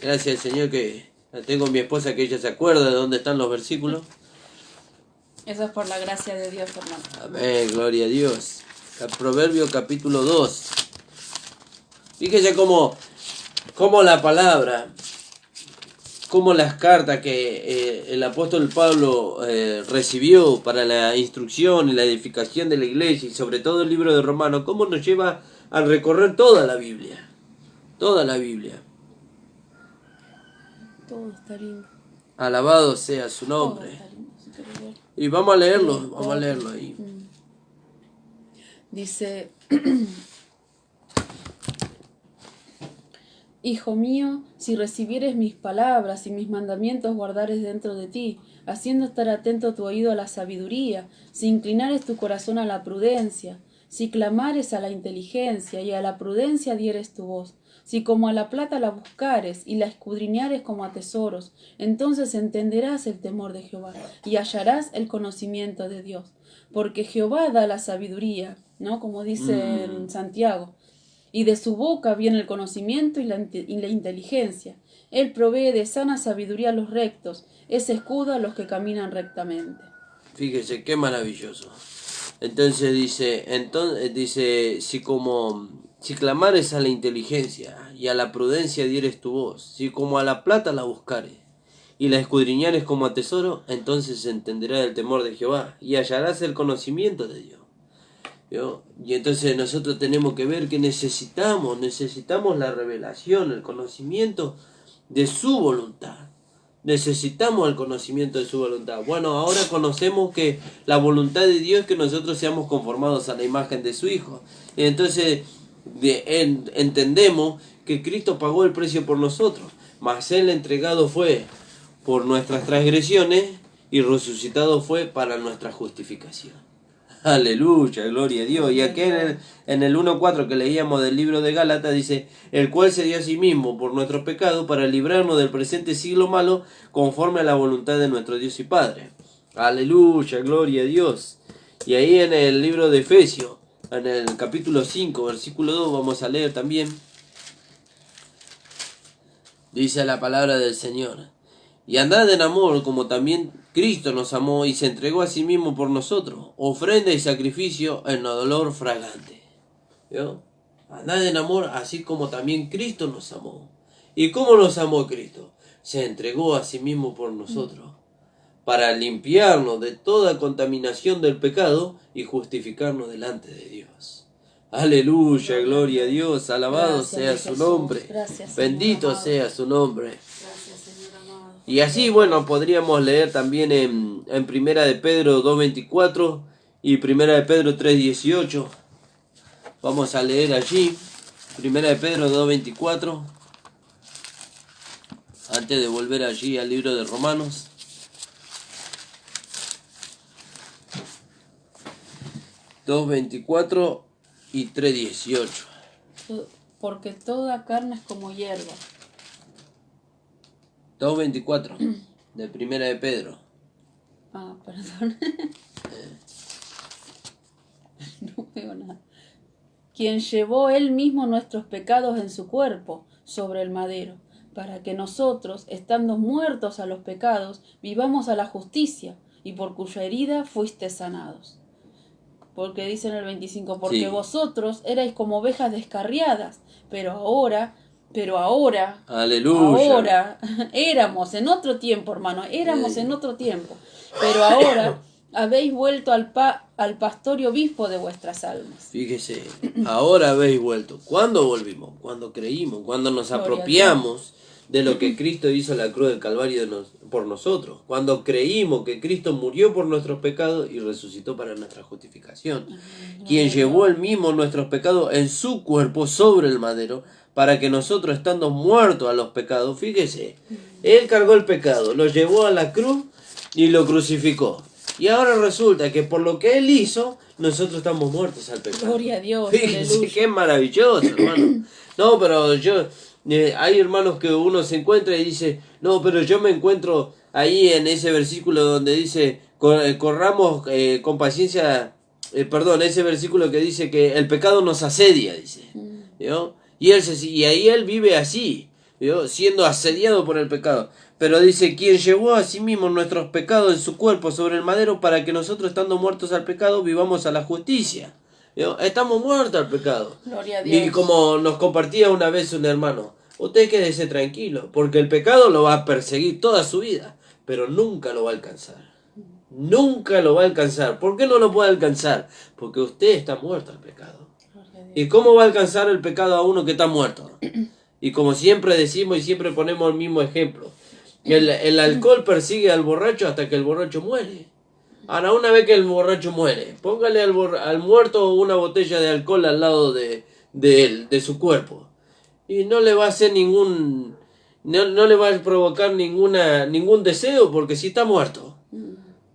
Gracias al Señor que tengo mi esposa que ella se acuerda de dónde están los versículos. Eso es por la gracia de Dios, hermano. Amén, gloria a Dios. El Proverbio capítulo 2. Fíjese cómo la palabra como las cartas que el apóstol Pablo recibió para la instrucción y la edificación de la iglesia, y sobre todo el libro de Romanos, cómo nos lleva a recorrer toda la Biblia. Toda la Biblia. Todo está lindo. Alabado sea su nombre. Y vamos a leerlo ahí. Dice, Hijo mío, si recibieres mis palabras y mis mandamientos guardares dentro de ti, haciendo estar atento tu oído a la sabiduría, si inclinares tu corazón a la prudencia, si clamares a la inteligencia y a la prudencia dieres tu voz, si como a la plata la buscares y la escudriñares como a tesoros, entonces entenderás el temor de Jehová y hallarás el conocimiento de Dios. Porque Jehová da la sabiduría, ¿no? Como dice en Santiago. Y de su boca viene el conocimiento y la inteligencia. Él provee de sana sabiduría a los rectos, es escudo a los que caminan rectamente. Fíjese, qué maravilloso. Entonces dice, si clamares a la inteligencia y a la prudencia dieres tu voz, si como a la plata la buscares y la escudriñares como a tesoro, entonces entenderás el temor de Jehová y hallarás el conocimiento de Dios. ¿Yo? Y entonces nosotros tenemos que ver que necesitamos la revelación, el conocimiento de su voluntad. Necesitamos el conocimiento de su voluntad. Bueno, ahora conocemos que la voluntad de Dios es que nosotros seamos conformados a la imagen de su Hijo. Y entonces entendemos que Cristo pagó el precio por nosotros, mas Él entregado fue por nuestras transgresiones y resucitado fue para nuestra justificación. Aleluya, gloria a Dios. Y aquí en el 1.4 que leíamos del libro de Gálatas dice, el cual se dio a sí mismo por nuestro pecado para librarnos del presente siglo malo conforme a la voluntad de nuestro Dios y Padre. Aleluya, gloria a Dios. Y ahí en el libro de Efesios, en el capítulo 5, versículo 2, vamos a leer también. Dice la palabra del Señor. Y andad en amor como también Cristo nos amó y se entregó a sí mismo por nosotros, ofrenda y sacrificio en olor fragante. ¿Vio? Andad en amor así como también Cristo nos amó. ¿Y cómo nos amó Cristo? Se entregó a sí mismo por nosotros, para limpiarnos de toda contaminación del pecado y justificarnos delante de Dios. Aleluya, gloria a Dios, alabado sea su nombre, bendito sea su nombre. Y así, bueno, podríamos leer también en Primera de Pedro 2.24 y Primera de Pedro 3.18. Vamos a leer allí, Primera de Pedro 2.24, antes de volver allí al libro de Romanos. (2.24) y 3.18. Porque toda carne es como hierba. 2.24 de Primera de Pedro. Perdón. No veo nada. Quien llevó él mismo nuestros pecados en su cuerpo sobre el madero, para que nosotros, estando muertos a los pecados, vivamos a la justicia, y por cuya herida fuiste sanados. Porque dice en el 25, porque sí, vosotros erais como ovejas descarriadas, pero ahora, aleluya, ahora, éramos en otro tiempo, hermano, en otro tiempo, pero ahora habéis vuelto al pastor y obispo de vuestras almas. Fíjese, ahora habéis vuelto. ¿Cuándo volvimos? Cuando creímos, cuando nos apropiamos de lo que Cristo hizo en la cruz del Calvario por nosotros, cuando creímos que Cristo murió por nuestros pecados y resucitó para nuestra justificación, quien llevó él mismo nuestros pecados en su cuerpo sobre el madero, para que nosotros, estando muertos a los pecados, fíjese, él cargó el pecado, lo llevó a la cruz y lo crucificó. Y ahora resulta que por lo que él hizo, nosotros estamos muertos al pecado. Gloria a Dios. Fíjense qué maravilloso, hermano. No, pero hay hermanos que uno se encuentra y dice, no, pero yo me encuentro ahí en ese versículo donde dice, corramos con paciencia, ese versículo que dice que el pecado nos asedia, dice, ¿no? Y ahí él vive así, ¿no? Siendo asediado por el pecado. Pero dice, quien llevó a sí mismo nuestros pecados en su cuerpo sobre el madero, para que nosotros, estando muertos al pecado, vivamos a la justicia. ¿No? Estamos muertos al pecado. Gloria a Dios. Y como nos compartía una vez un hermano, usted quédese tranquilo, porque el pecado lo va a perseguir toda su vida, pero nunca lo va a alcanzar. Nunca lo va a alcanzar. ¿Por qué no lo puede alcanzar? Porque usted está muerto al pecado. ¿Y cómo va a alcanzar el pecado a uno que está muerto? Y como siempre decimos y siempre ponemos el mismo ejemplo, el alcohol persigue al borracho hasta que el borracho muere. Ahora, una vez que el borracho muere, póngale al muerto una botella de alcohol al lado de él, de su cuerpo, y no le va a hacer no le va a provocar ningún deseo, porque si está muerto,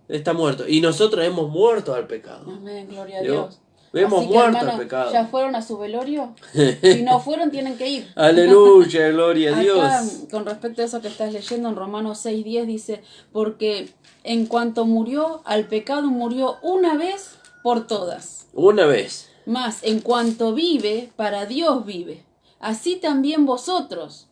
está muerto. Y nosotros hemos muerto al pecado. Amén, gloria a Dios. Hemos Así que, muerto hermano, al pecado. ¿ya fueron a su velorio? Si no fueron, tienen que ir. Aleluya, gloria a Dios. Acá, con respecto a eso que estás leyendo en Romanos 6:10, dice, porque en cuanto murió al pecado, murió una vez por todas. Una vez. Mas en cuanto vive, para Dios vive. Así también vosotros.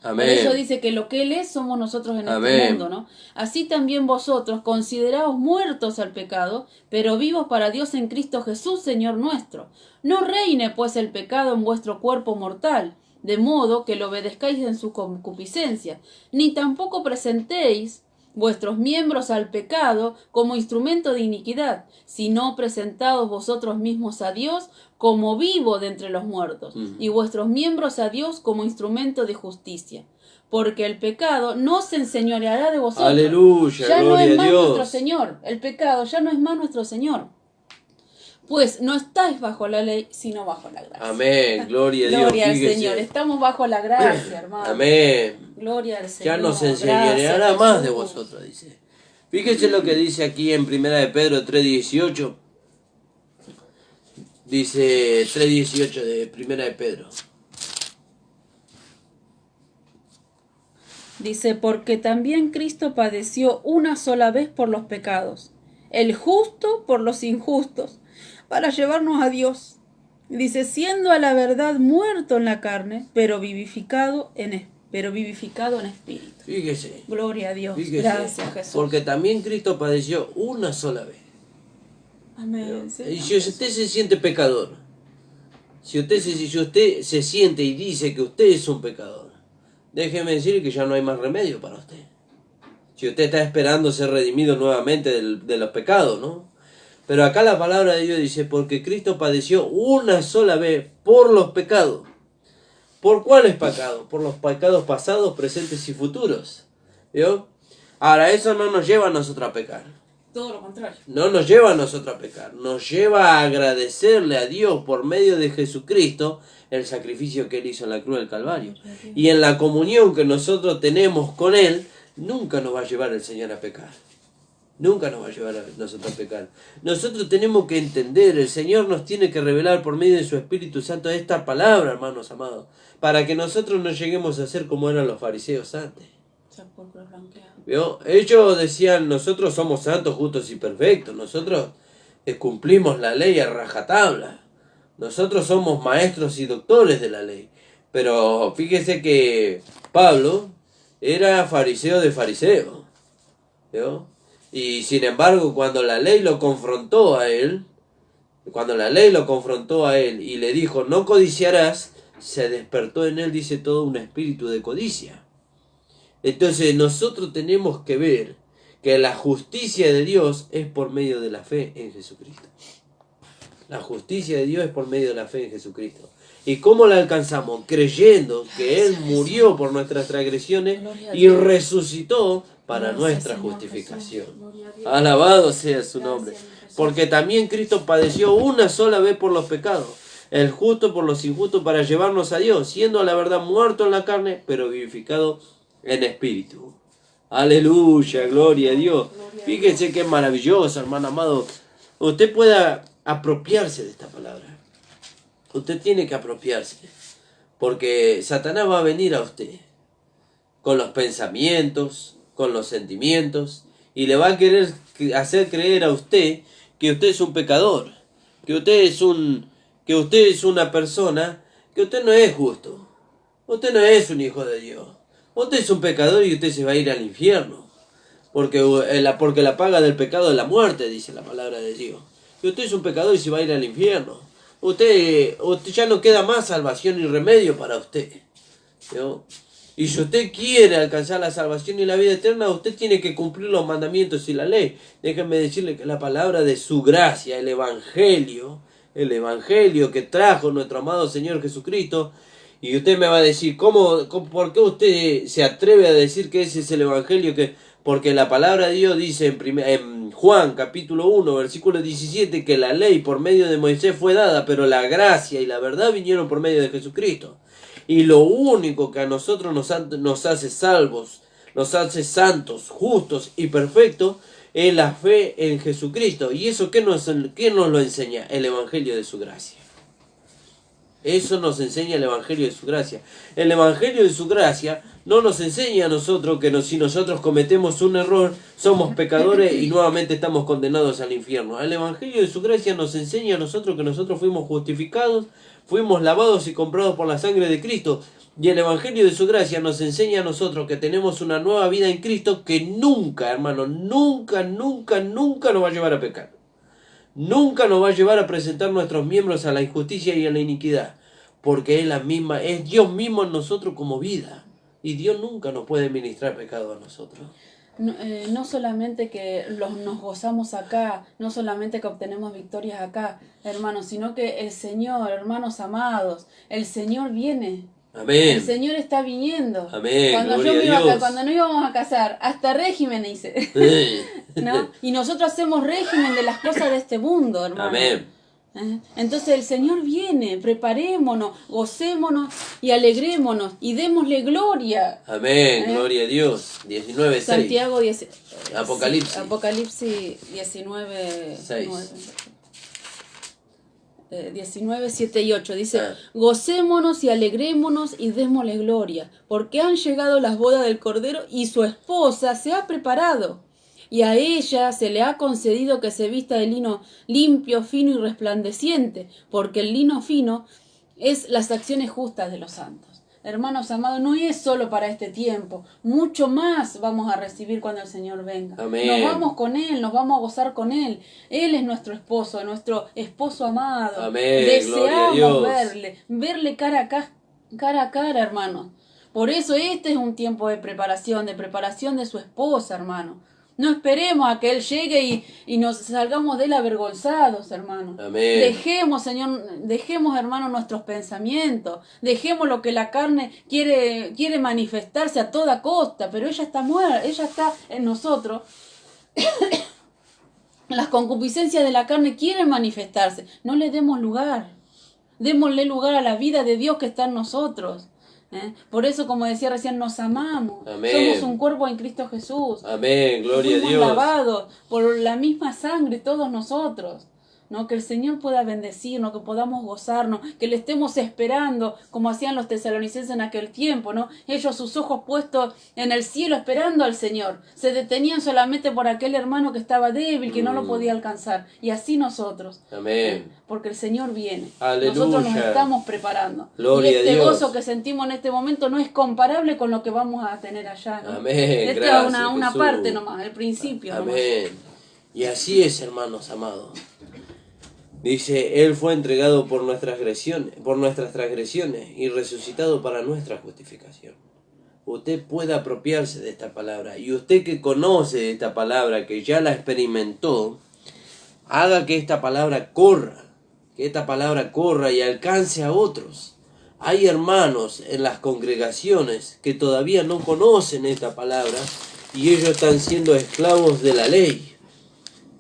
Amén. Por eso dice que lo que Él es somos nosotros en este mundo, ¿no? Así también vosotros, consideraos muertos al pecado, pero vivos para Dios en Cristo Jesús, Señor nuestro. No reine pues el pecado en vuestro cuerpo mortal, de modo que lo obedezcáis en su concupiscencia, ni tampoco presentéis vuestros miembros al pecado como instrumento de iniquidad, sino presentados vosotros mismos a Dios como vivo de entre los muertos, y vuestros miembros a Dios como instrumento de justicia. Porque el pecado no se enseñoreará de vosotros. Aleluya, ya no es más Dios. nuestro Señor. El pecado ya no es más nuestro Señor. Pues no estáis bajo la ley, sino bajo la gracia. Amén, gloria a Dios. Gloria al Fíjese. Señor. Estamos bajo la gracia, hermano. Amén. Gloria al Señor. Ya no se enseñoreará más de vosotros, dice. Fíjese lo que dice aquí en 1 de Pedro 3:18. Dice 3:18 de 1 de Pedro. Dice, porque también Cristo padeció una sola vez por los pecados, el justo por los injustos, para llevarnos a Dios. Dice, siendo a la verdad muerto en la carne, pero vivificado en espíritu. Fíjese. Gloria a Dios. Fíjese, Gracias, Jesús. porque también Cristo padeció una sola vez. Amén. Y si usted se siente pecador, si usted se siente y dice que usted es un pecador, déjeme decir que ya no hay más remedio para usted. Si usted está esperando ser redimido nuevamente de los pecados, ¿no? Pero acá la palabra de Dios dice, porque Cristo padeció una sola vez por los pecados. ¿Por cuáles pecados? Por los pecados pasados, presentes y futuros. ¿Vio? Ahora, eso no nos lleva a nosotros a pecar. Todo lo contrario. No nos lleva a nosotros a pecar. Nos lleva a agradecerle a Dios por medio de Jesucristo el sacrificio que Él hizo en la cruz del Calvario. Y en la comunión que nosotros tenemos con Él, nunca nos va a llevar el Señor a pecar. Nunca nos va a llevar a nosotros a pecar. Nosotros tenemos que entender, el Señor nos tiene que revelar por medio de su Espíritu Santo esta palabra, hermanos amados, para que nosotros no lleguemos a ser como eran los fariseos antes. ¿Vio? Ellos decían, nosotros somos santos, justos y perfectos, nosotros cumplimos la ley a rajatabla, nosotros somos maestros y doctores de la ley. Pero fíjese que Pablo era fariseo de fariseo, ¿vio? Y sin embargo, cuando la ley lo confrontó a él y le dijo, no codiciarás, se despertó en él, dice, todo un espíritu de codicia. Entonces nosotros tenemos que ver que la justicia de Dios es por medio de la fe en Jesucristo. La justicia de Dios es por medio de la fe en Jesucristo. ¿Y cómo la alcanzamos? Creyendo que Él murió por nuestras transgresiones y resucitó para nuestra justificación. Alabado sea su nombre. Porque también Cristo padeció una sola vez por los pecados, el justo por los injustos, para llevarnos a Dios, siendo a la verdad muerto en la carne, pero vivificado en espíritu. Aleluya, gloria a Dios. Fíjense qué maravilloso, hermano amado. Usted pueda apropiarse de esta palabra. Usted tiene que apropiarse, porque Satanás va a venir a usted con los pensamientos, con los sentimientos, y le va a querer hacer creer a usted que usted es un pecador, que usted es una persona, que usted no es justo, usted no es un hijo de Dios, usted es un pecador y usted se va a ir al infierno, porque la paga del pecado es la muerte, dice la palabra de Dios, que usted es un pecador y se va a ir al infierno. usted ya no queda más salvación y remedio para usted. ¿No? Y si usted quiere alcanzar la salvación y la vida eterna, usted tiene que cumplir los mandamientos y la ley. Déjenme decirle que la palabra de su gracia, el evangelio que trajo nuestro amado Señor Jesucristo, y usted me va a decir, ¿por qué usted se atreve a decir que ese es el evangelio? Porque la palabra de Dios dice en Juan capítulo 1, versículo 17, que la ley por medio de Moisés fue dada, pero la gracia y la verdad vinieron por medio de Jesucristo. Y lo único que a nosotros nos hace salvos, nos hace santos, justos y perfectos, es la fe en Jesucristo. ¿Y eso qué nos lo enseña? El evangelio de su gracia. Eso nos enseña el evangelio de su gracia. El evangelio de su gracia no nos enseña a nosotros que si nosotros cometemos un error, somos pecadores y nuevamente estamos condenados al infierno. El evangelio de su gracia nos enseña a nosotros que nosotros fuimos justificados, fuimos lavados y comprados por la sangre de Cristo. Y el evangelio de su gracia nos enseña a nosotros que tenemos una nueva vida en Cristo que nunca, hermano, nunca nos va a llevar a pecar. Nunca nos va a llevar a presentar nuestros miembros a la injusticia y a la iniquidad. Porque es Dios mismo en nosotros como vida. Y Dios nunca nos puede ministrar pecado a nosotros. No solamente que nos gozamos acá, no solamente que obtenemos victorias acá, hermanos, sino que el Señor, hermanos amados, el Señor viene. Amén. El Señor está viniendo. Amén. Cuando no íbamos a casar, hasta régimen hice. ¿No? Y nosotros hacemos régimen de las cosas de este mundo, hermano. Amén. Entonces el Señor viene, preparémonos, gocémonos y alegrémonos y démosle gloria. Amén, gloria a Dios. 19:6. Santiago Apocalipsis 19:6. 19, 7 y 8 dice, gocémonos y alegrémonos y démosle gloria, porque han llegado las bodas del Cordero y su esposa se ha preparado. Y a ella se le ha concedido que se vista de lino limpio, fino y resplandeciente, porque el lino fino es las acciones justas de los santos. Hermanos amados, no es solo para este tiempo, mucho más vamos a recibir cuando el Señor venga. Amén. Nos vamos con Él, nos vamos a gozar con Él. Él es nuestro esposo amado. Amén. Deseamos verle cara a cara, hermano. Por eso este es un tiempo de preparación de su esposa, hermano. No esperemos a que Él llegue y nos salgamos de Él avergonzados, hermano. Amén. Dejemos, hermano, nuestros pensamientos. Dejemos lo que la carne quiere manifestarse a toda costa, pero ella está muerta, ella está en nosotros. Las concupiscencias de la carne quieren manifestarse. No le demos lugar. Démosle lugar a la vida de Dios que está en nosotros. Por eso, como decía recién, nos amamos. Amén. Somos un cuerpo en Cristo Jesús. Amén, gloria a Dios. Fuimos lavados por la misma sangre todos nosotros. ¿No? Que el Señor pueda bendecirnos, que podamos gozarnos, que le estemos esperando, como hacían los tesalonicenses en aquel tiempo, ¿no? Ellos, sus ojos puestos en el cielo, esperando al Señor. Se detenían solamente por aquel hermano que estaba débil, que no lo podía alcanzar. Y así nosotros. Amén. Porque el Señor viene. Aleluya. Nosotros nos estamos preparando. Gloria y este a Dios. gozo que sentimos en este momento no es comparable con lo que vamos a tener allá, ¿no? Amén. Esta es una Jesús. parte nomás, el principio. Amén. Nomás. Y así es, hermanos amados. Dice, Él fue entregado por nuestras transgresiones y resucitado para nuestra justificación. Usted puede apropiarse de esta palabra. Y usted que conoce esta palabra, que ya la experimentó, haga que esta palabra corra. Que esta palabra corra y alcance a otros. Hay hermanos en las congregaciones que todavía no conocen esta palabra y ellos están siendo esclavos de la ley.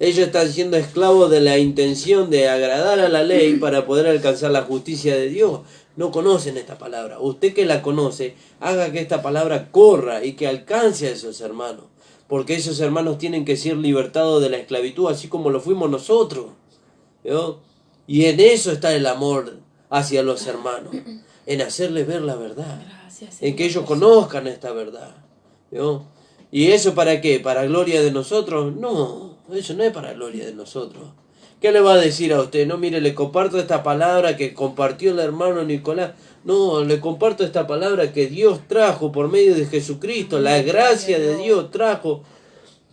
Ellos están siendo esclavos de la intención de agradar a la ley para poder alcanzar la justicia de Dios. No conocen esta palabra. Usted que la conoce, haga que esta palabra corra y que alcance a esos hermanos. Porque esos hermanos tienen que ser libertados de la esclavitud, así como lo fuimos nosotros. ¿Yo? Y en eso está el amor hacia los hermanos. En hacerles ver la verdad. Gracias, en que ellos conozcan esta verdad. ¿Yo? ¿Y eso para qué? ¿Para gloria de nosotros? No. Eso no es para gloria de nosotros. ¿Qué le va a decir a usted? No, mire, le comparto esta palabra que compartió el hermano Nicolás. No, le comparto esta palabra que Dios trajo por medio de Jesucristo. La gracia de Dios trajo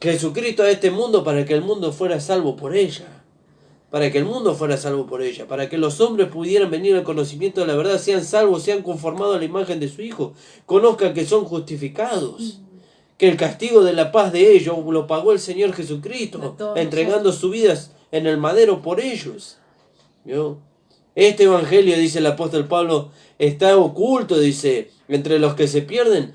Jesucristo a este mundo para que el mundo fuera salvo por ella. para que el mundo fuera salvo por ella, para que los hombres pudieran venir al conocimiento de la verdad, sean salvos, sean conformados a la imagen de su Hijo, conozcan que son justificados, que el castigo de la paz de ellos lo pagó el Señor Jesucristo, entregando su vida en el madero por ellos. ¿Vio? Este evangelio, dice el apóstol Pablo, está oculto, dice, entre los que se pierden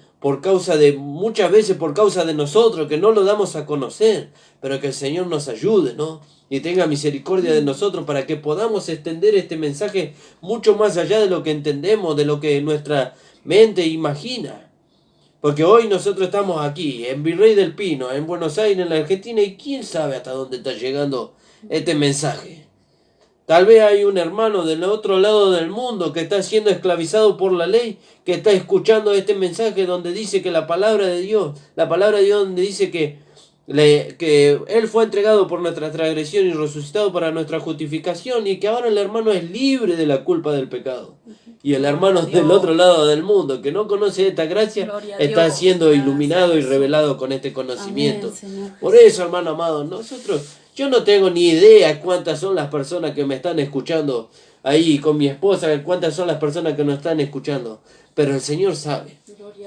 muchas veces por causa de nosotros, que no lo damos a conocer, pero que el Señor nos ayude, ¿no? Y tenga misericordia de nosotros para que podamos extender este mensaje mucho más allá de lo que entendemos, de lo que nuestra mente imagina. Porque hoy nosotros estamos aquí, en Virrey del Pino, en Buenos Aires, en la Argentina, y quién sabe hasta dónde está llegando este mensaje. Tal vez hay un hermano del otro lado del mundo que está siendo esclavizado por la ley, que está escuchando este mensaje donde dice que la palabra de Dios donde dice que Él fue entregado por nuestra transgresión y resucitado para nuestra justificación, y que ahora el hermano es libre de la culpa del pecado. Y el hermano del otro lado del mundo, que no conoce esta gracia, está siendo iluminado y revelado con este conocimiento. Amén, por eso, hermano amado, yo no tengo ni idea cuántas son las personas que me están escuchando ahí con mi esposa, cuántas son las personas que nos están escuchando, pero el Señor sabe,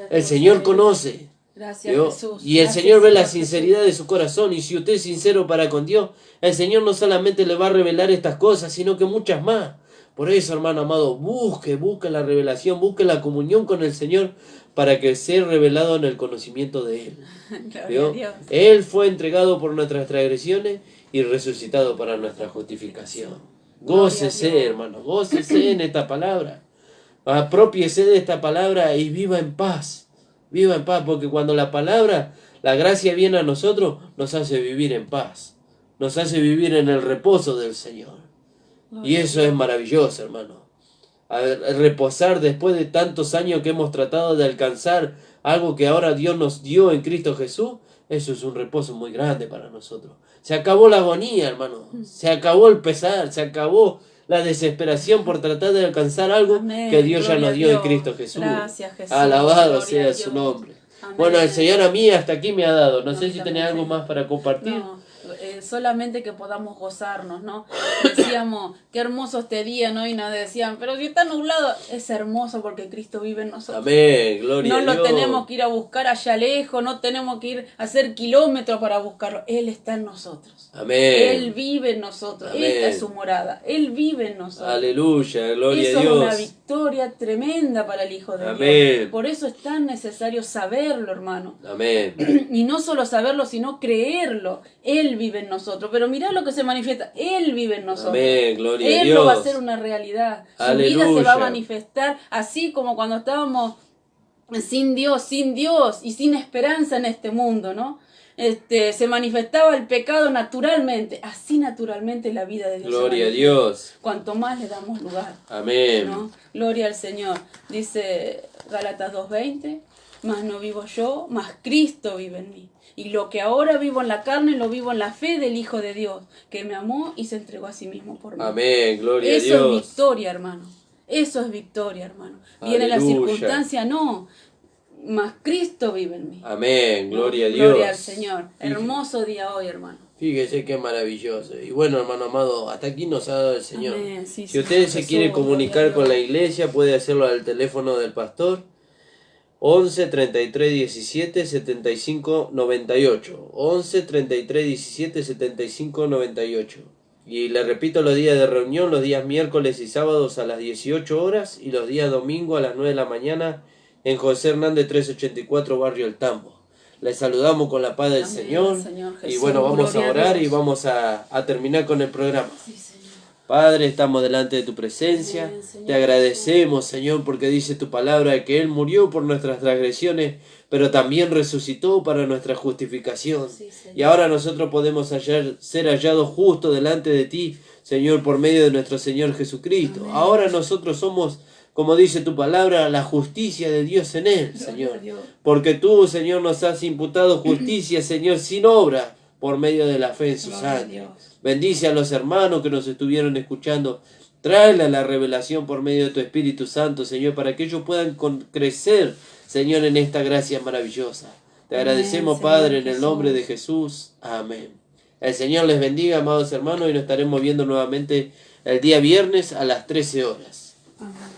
el Señor conoce. Gracias, Jesús. Y el Señor ve la sinceridad de su corazón, y si usted es sincero para con Dios, el Señor no solamente le va a revelar estas cosas, sino que muchas más. Por eso, hermano amado, busque la revelación, busque la comunión con el Señor para que sea revelado en el conocimiento de Él. Gloria a Dios. Él fue entregado por nuestras transgresiones y resucitado para nuestra justificación. Gócese, hermano, gócese en esta palabra. Apropiese de esta palabra y viva en paz. Viva en paz, porque cuando la gracia viene a nosotros, nos hace vivir en paz. Nos hace vivir en el reposo del Señor. Y eso es maravilloso, hermano. Reposar después de tantos años que hemos tratado de alcanzar algo que ahora Dios nos dio en Cristo Jesús, eso es un reposo muy grande para nosotros. Se acabó la agonía, hermano. Se acabó el pesar, se acabó la desesperación por tratar de alcanzar algo que Dios ya nos dio en Cristo Jesús. Gracias, Jesús. Alabado sea su nombre. Amén. Bueno, el Señor a mí hasta aquí me ha dado. No sé si tenés algo más para compartir. No, solamente que podamos gozarnos, ¿no? Decíamos, qué hermoso este día, ¿no? Y nos decían, pero si está nublado, es hermoso porque Cristo vive en nosotros. Amén, gloria a Dios. No lo tenemos que ir a buscar allá lejos, no tenemos que ir a hacer kilómetros para buscarlo. Él está en nosotros. Amén. Él vive en nosotros. Amén. Esta es su morada. Él vive en nosotros. Aleluya, gloria Eso a Dios. es una victoria tremenda para el Hijo de Amén. Dios. Por eso es tan necesario saberlo, hermano. Amén. Y no solo saberlo, sino creerlo. Él vive en nosotros. Pero mirá lo que se manifiesta. Él vive en nosotros. Amén, gloria a Él Dios. lo va a hacer una realidad. Su Aleluya. vida se va a manifestar así como cuando estábamos sin Dios y sin esperanza en este mundo, ¿no? Se manifestaba el pecado naturalmente. Así naturalmente la vida de Dios. Gloria a Dios. Cuanto más le damos lugar. Amén. ¿No? Gloria al Señor. Dice Gálatas 2:20, mas no vivo yo, mas Cristo vive en mí. Y lo que ahora vivo en la carne, lo vivo en la fe del Hijo de Dios, que me amó y se entregó a sí mismo por mí. Amén, gloria a Dios. Eso es victoria, hermano. Eso es victoria, hermano. Viene la circunstancia, no. Mas Cristo vive en mí. Amén, gloria a Dios. Gloria al Señor. Hermoso día hoy, hermano. Fíjese qué maravilloso. Y bueno, hermano amado, hasta aquí nos ha dado el Señor. Amén, sí, si usted se Jesús, quiere comunicar con la iglesia, puede hacerlo al teléfono del pastor. 11 33 17 75 98. 11 33 17 75 98. Y le repito los días de reunión, los días miércoles y sábados a las 18 horas y los días domingo a las 9 de la mañana en José Hernández 384, Barrio El Tambo. Les saludamos con la paz del Señor. Señor Jesús, y bueno, vamos a orar y vamos a terminar con el programa. Sí, Padre, estamos delante de tu presencia. Te agradecemos, Señor, porque dice tu palabra que Él murió por nuestras transgresiones, pero también resucitó para nuestra justificación. Sí, y ahora nosotros podemos ser hallados justos delante de ti, Señor, por medio de nuestro Señor Jesucristo. Amén. Ahora nosotros somos, como dice tu palabra, la justicia de Dios en Él, Señor. Porque tú, Señor, nos has imputado justicia, Señor, sin obra, por medio de la fe en su sangre. Bendice a los hermanos que nos estuvieron escuchando. Tráele la revelación por medio de tu Espíritu Santo, Señor, para que ellos puedan crecer, Señor, en esta gracia maravillosa. Te agradecemos, Padre, en el nombre de Jesús. Amén. El Señor les bendiga, amados hermanos, y nos estaremos viendo nuevamente el día viernes a las 13 horas. Amén.